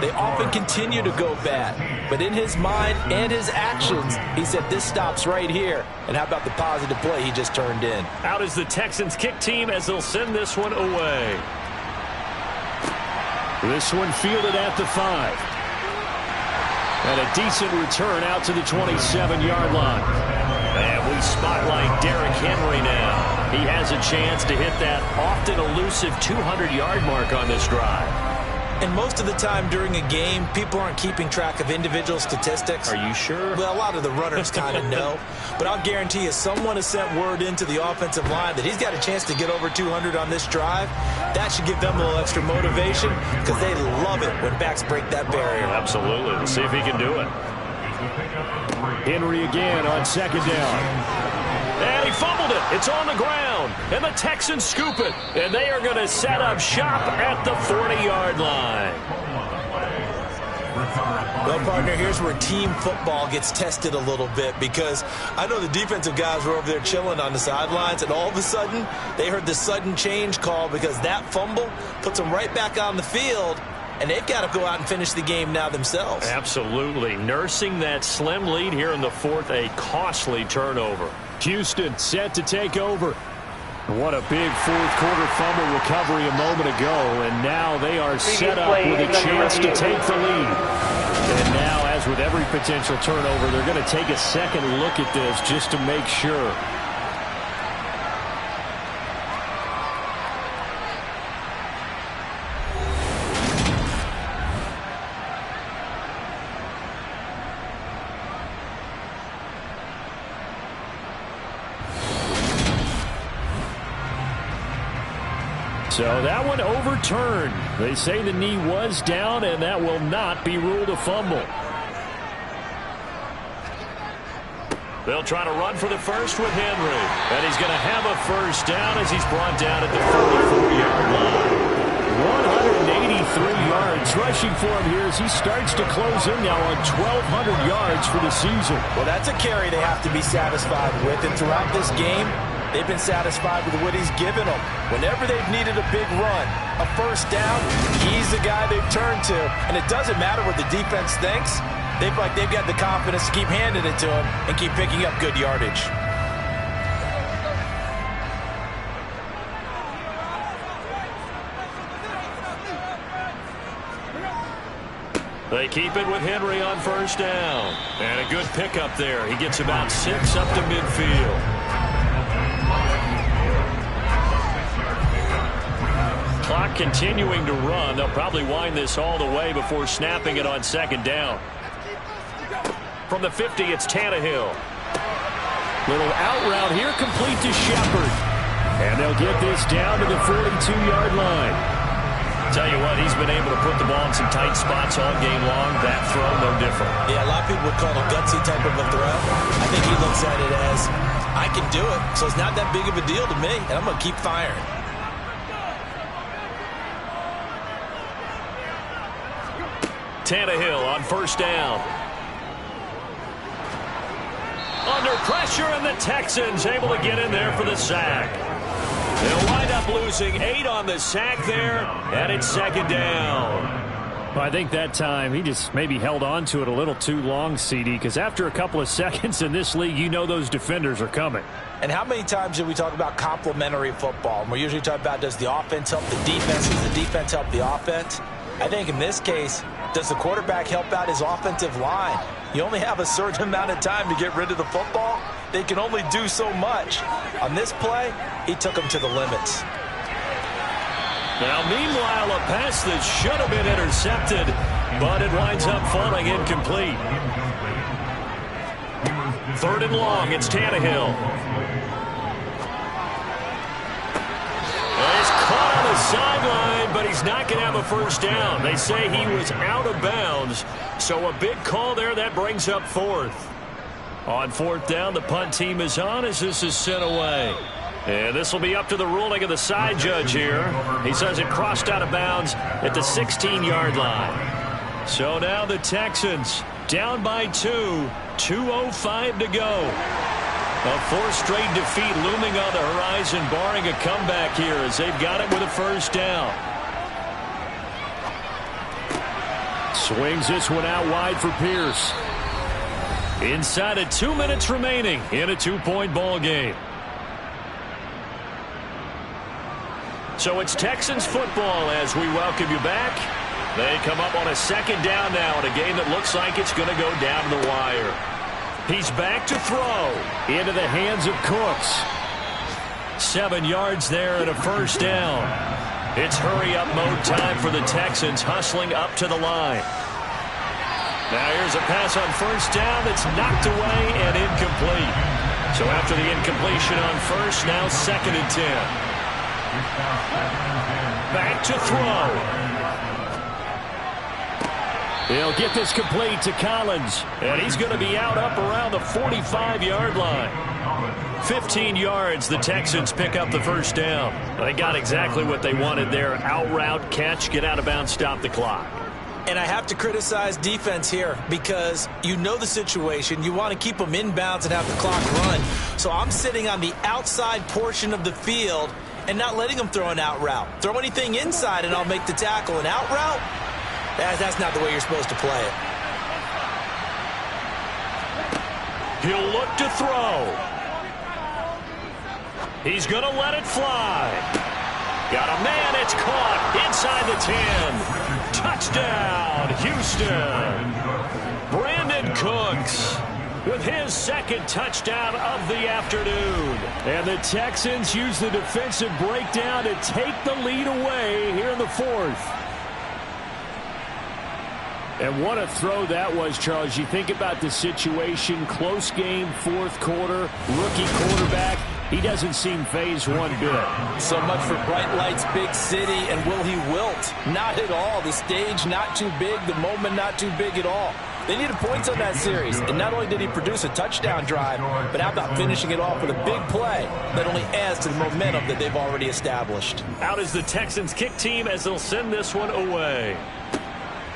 they often continue to go bad. But in his mind and his actions, he said this stops right here. And how about the positive play he just turned in? Out is the Texans kick team as they'll send this one away. This one fielded at the 5. And a decent return out to the 27-yard line. And we spotlight Derrick Henry now. He has a chance to hit that often elusive 200-yard mark on this drive. And most of the time during a game, people aren't keeping track of individual statistics. Are you sure? Well, a lot of the runners kind of know. But I'll guarantee you someone has sent word into the offensive line that he's got a chance to get over 200 on this drive. That should give them a little extra motivation because they love it when backs break that barrier. Absolutely. Let's see if he can do it. Henry again on 2nd down. And he fumbled it. It's on the ground. And the Texans scoop it. And they are going to set up shop at the 40-yard line. Well, partner, here's where team football gets tested a little bit because I know the defensive guys were over there chilling on the sidelines, and all of a sudden they heard the sudden change call because that fumble puts them right back on the field, and they've got to go out and finish the game now themselves. Absolutely. Nursing that slim lead here in the 4th, a costly turnover. Houston set to take over. What a big 4th quarter fumble recovery a moment ago, and now they are set up with a chance to take the lead. And now, as with every potential turnover, they're going to take a second look at this just to make sure. So that one overturned. They say the knee was down, and that will not be ruled a fumble. They'll try to run for the first with Henry. And he's going to have a first down as he's brought down at the 44-yard line. 183 yards rushing for him here as he starts to close in now on 1,200 yards for the season. Well, that's a carry they have to be satisfied with. And throughout this game, they've been satisfied with what he's given them. Whenever they've needed a big run, a first down, he's the guy they've turned to. And it doesn't matter what the defense thinks. They've got the confidence to keep handing it to him and keep picking up good yardage. They keep it with Henry on first down. And a good pickup there. He gets about 6 up to midfield. Clock continuing to run. They'll probably wind this all the way before snapping it on second down. From the 50, it's Tannehill. Little out route here, complete to Shepard. And they'll get this down to the 42-yard line. Tell you what, he's been able to put the ball in some tight spots all game long. That throw, no different. Yeah, a lot of people would call it a gutsy type of a throw. I think he looks at it as, I can do it, so it's not that big of a deal to me, and I'm going to keep firing. Tannehill on first down. Under pressure, and the Texans able to get in there for the sack. They'll wind up losing 8 on the sack there, and it's second down. Well, I think that time he just maybe held on to it a little too long, CD, because after a couple of seconds in this league, you know those defenders are coming. And how many times do we talk about complementary football? And we're usually talking about, does the offense help the defense? Does the defense help the offense? I think in this case, does the quarterback help out his offensive line? You only have a certain amount of time to get rid of the football. They can only do so much. On this play, he took them to the limits. Now, meanwhile, a pass that should have been intercepted, but it winds up falling incomplete. 3rd and long, it's Tannehill. He's caught on the sideline, but he's not going to have a first down. They say he was out of bounds, so a big call there that brings up 4th. On 4th down, the punt team is on as this is sent away. And this will be up to the ruling of the side judge here. He says it crossed out of bounds at the 16-yard line. So now the Texans down by 2, 2:05 to go. A 4th straight defeat looming on the horizon, barring a comeback here as they've got it with a first down. Swings this one out wide for Pierce. Inside of 2 minutes remaining in a 2-point ball game. So it's Texans football as we welcome you back. They come up on a second down now in a game that looks like it's going to go down to the wire. He's back to throw into the hands of Cooks. 7 yards there and a first down. It's hurry-up mode time for the Texans, hustling up to the line. Now here's a pass on first down that's knocked away and incomplete. So after the incompletion on first, now 2nd and 10. Back to throw. They'll get this complete to Collins, and he's going to be out up around the 45-yard line. 15 yards, the Texans pick up the first down. They got exactly what they wanted there. Out route, catch, get out of bounds, stop the clock. And I have to criticize defense here because you know the situation. You want to keep them in bounds and have the clock run. So I'm sitting on the outside portion of the field and not letting them throw an out route. Throw anything inside and I'll make the tackle. An out route? That's not the way you're supposed to play it. He'll look to throw. He's going to let it fly. Got a man, it's caught inside the 10. Touchdown, Houston. Brandon Cooks with his 2nd touchdown of the afternoon. And the Texans use the defensive breakdown to take the lead away here in the 4th. And what a throw that was, Charles. You think about the situation, close game, 4th quarter, rookie quarterback. He doesn't seem phased one bit. So much for bright lights, big city, and will he wilt? Not at all. The stage not too big, the moment not too big at all. They needed points on that series, and not only did he produce a touchdown drive, but how about finishing it off with a big play that only adds to the momentum that they've already established. Out is the Texans kick team as they'll send this one away.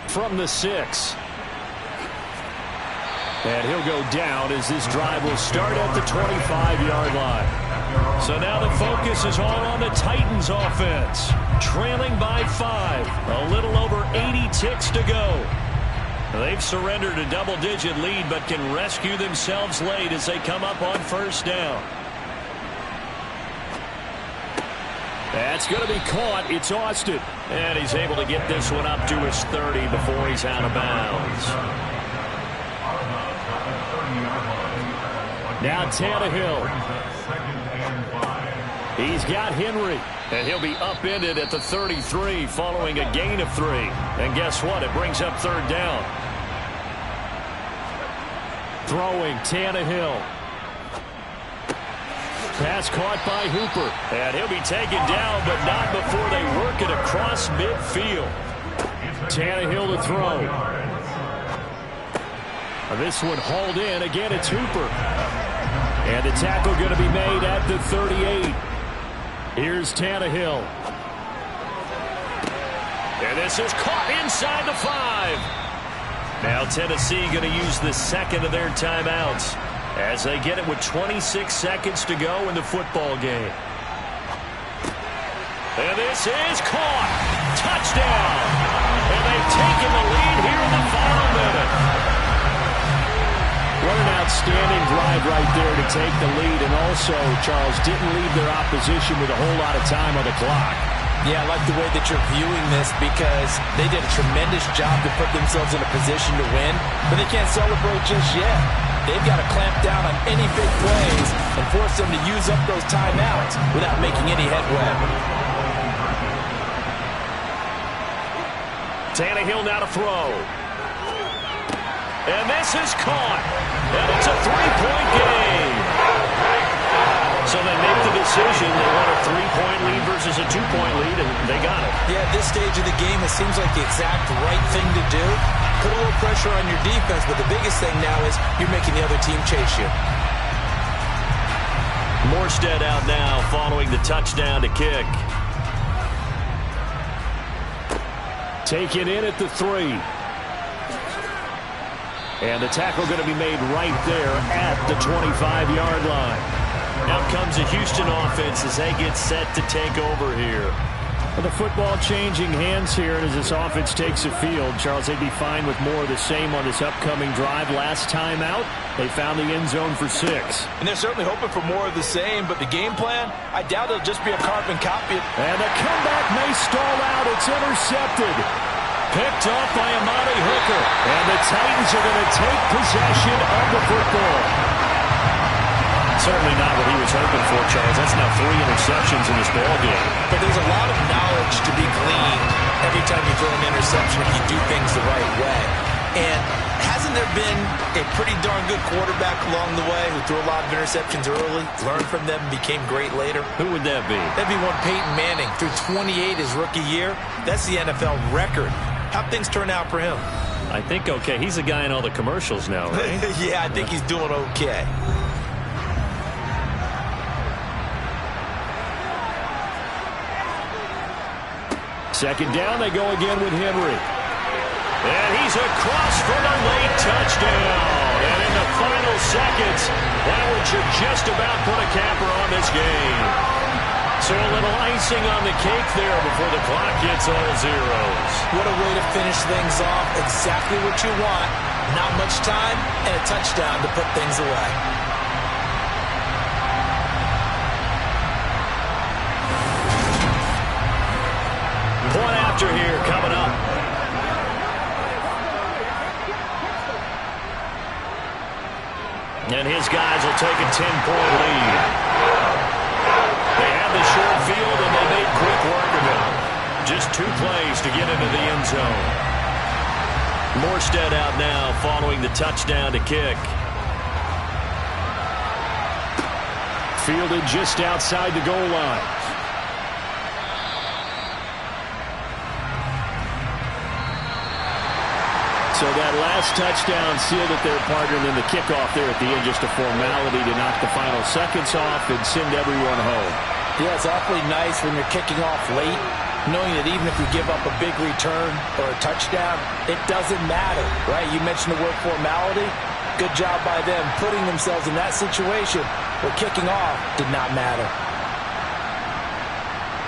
From the 6. And he'll go down as this drive will start at the 25-yard line. So now the focus is all on the Titans offense. Trailing by 5. A little over 80 ticks to go. They've surrendered a double-digit lead but can rescue themselves late as they come up on first down. That's going to be caught. It's Austin. And he's able to get this one up to his 30 before he's out of bounds. Now Tannehill. He's got Henry. And he'll be upended at the 33 following a gain of 3. And guess what? It brings up third down. Throwing Tannehill. Pass caught by Hooper. And he'll be taken down, but not before they work it across midfield. Tannehill to throw. This one hauled in. Again, it's Hooper. And the tackle going to be made at the 38. Here's Tannehill. And this is caught inside the 5. Now Tennessee going to use the second of their timeouts as they get it with 26 seconds to go in the football game. And this is caught. Touchdown. And they've taken the lead here in the final minute. What an outstanding drive right there to take the lead. And also, Charles, didn't leave their opposition with a whole lot of time on the clock. Yeah, I like the way that you're viewing this because they did a tremendous job to put themselves in a position to win, but they can't celebrate just yet. They've got to clamp down on any big plays and force them to use up those timeouts without making any headway. Tannehill now to throw. And this is caught. And it's a 3-point game. So they make the decision. They want a 3-point lead versus a 2-point lead, and they got it. Yeah, at this stage of the game, it seems like the exact right thing to do. Put a little pressure on your defense, but the biggest thing now is you're making the other team chase you. Morstead out now following the touchdown to kick. Taken in at the 3. And the tackle going to be made right there at the 25-yard line. Out comes the Houston offense as they get set to take over here. Well, the football changing hands here, and as this offense takes the field, Charles, they'd be fine with more of the same on this upcoming drive. Last time out, they found the end zone for 6. And they're certainly hoping for more of the same, but the game plan, I doubt it'll just be a carbon copy. And the comeback may stall out. It's intercepted. Picked off by Amani Hooker. And the Titans are going to take possession of the football. Certainly not what he was hoping for, Charles. That's now 3 interceptions in this ball game. But there's a lot of knowledge to be gleaned every time you throw an interception if you do things the right way. And hasn't there been a pretty darn good quarterback along the way who threw a lot of interceptions early, learned from them, and became great later? Who would that be? That'd be one Peyton Manning. Threw 28 his rookie year. That's the NFL record. How'd things turn out for him? I think okay. He's the guy in all the commercials now, right? Yeah, I think he's doing okay. Second down, they go again with Henry. And he's across for the late touchdown. And in the final seconds, that one should just about put a capper on this game. So a little icing on the cake there before the clock hits all zeros. What a way to finish things off. Exactly what you want. Not much time and a touchdown to put things away. Point after here coming up. And his guys will take a 10-point lead. They have the short field, and they made quick work of it. Just 2 plays to get into the end zone. Morstead out now following the touchdown to kick. Fielded just outside the goal line. So that last touchdown sealed it there, partner, and then the kickoff there at the end, just a formality to knock the final seconds off and send everyone home. Yeah, it's awfully nice when you're kicking off late, knowing that even if you give up a big return or a touchdown, it doesn't matter, right? You mentioned the word formality. Good job by them putting themselves in that situation where kicking off did not matter.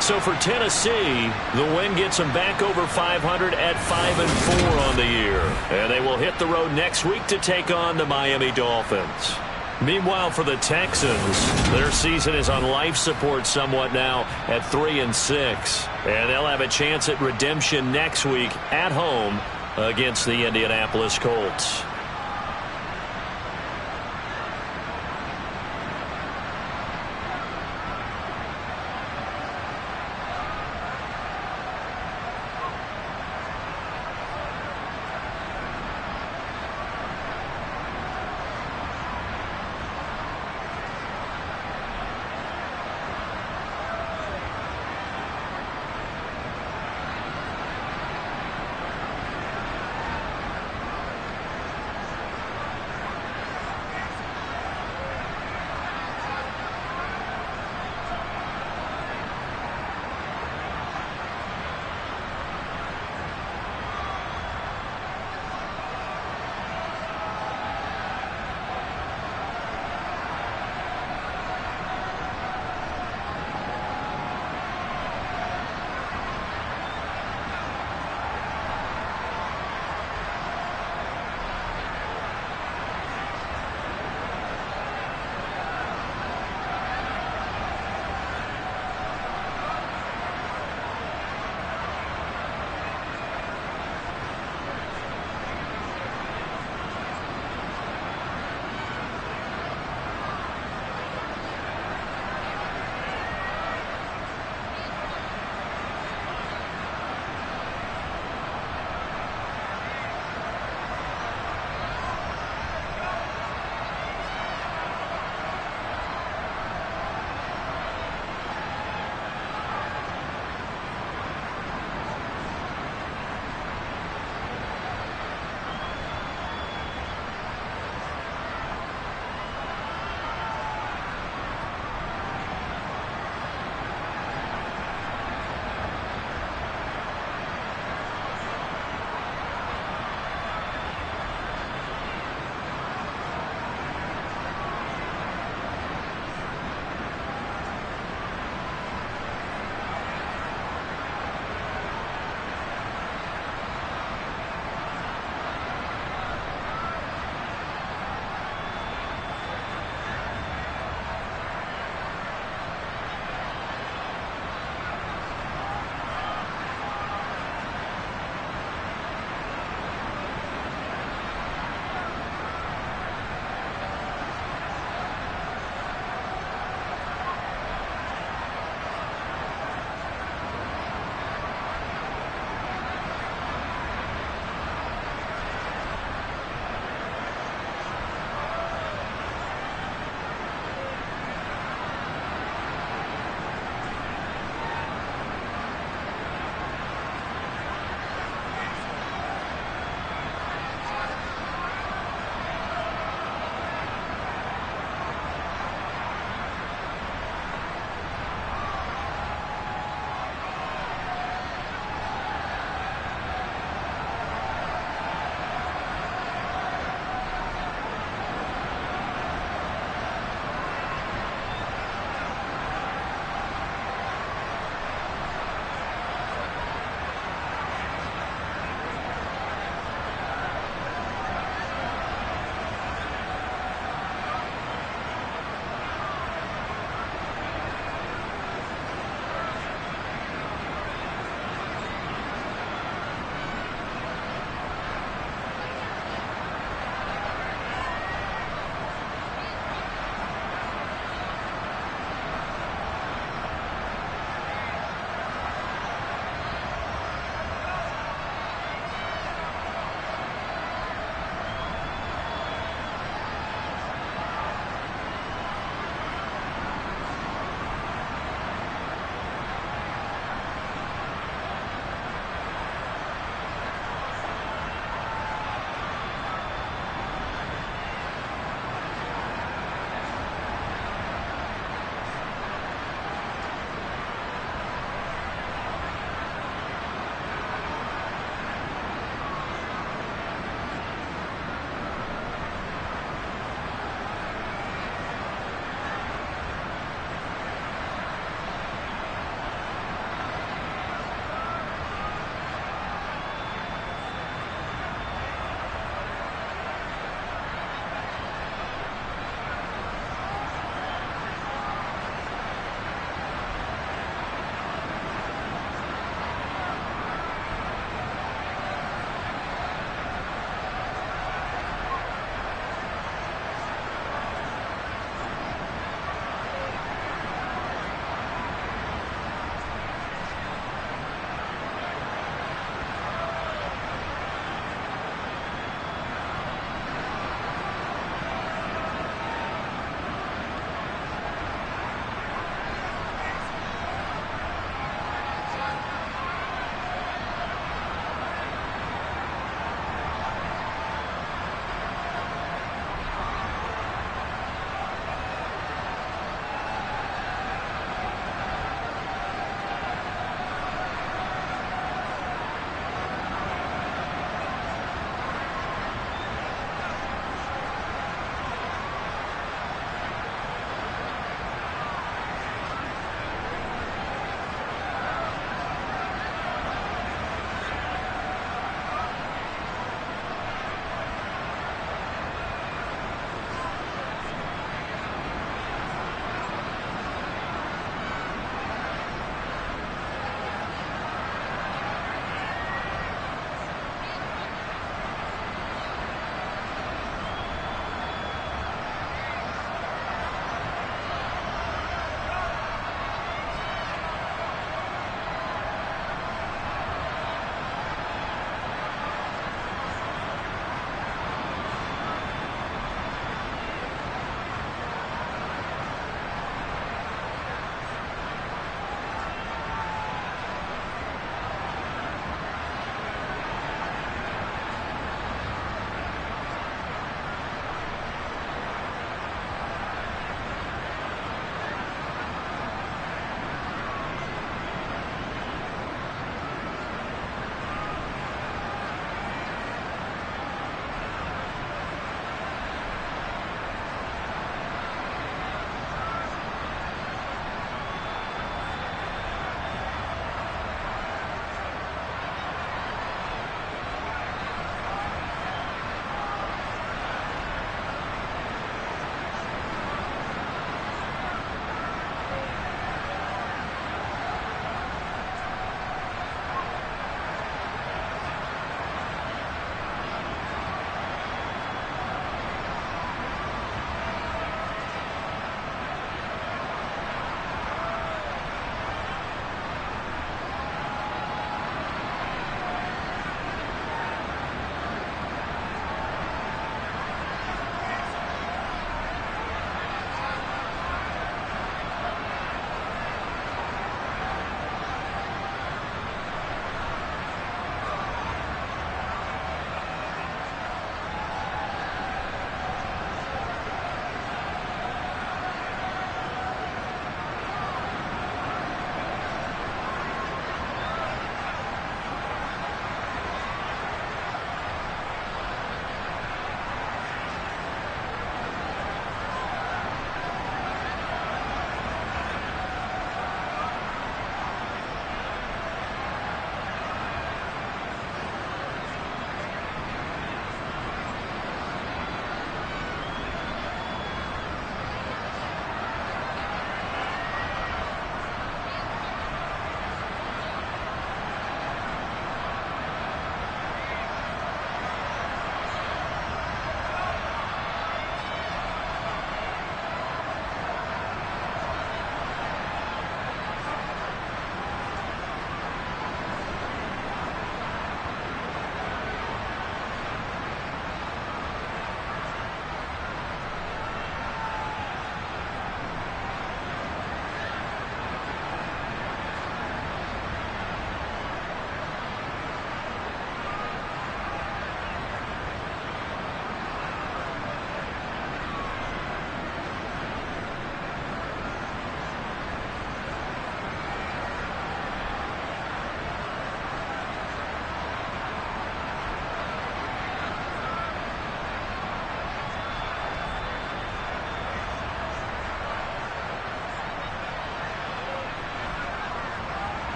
So for Tennessee, the win gets them back over 500 at 5-4 on the year. And they will hit the road next week to take on the Miami Dolphins. Meanwhile, for the Texans, their season is on life support somewhat now at 3-6. And they'll have a chance at redemption next week at home against the Indianapolis Colts.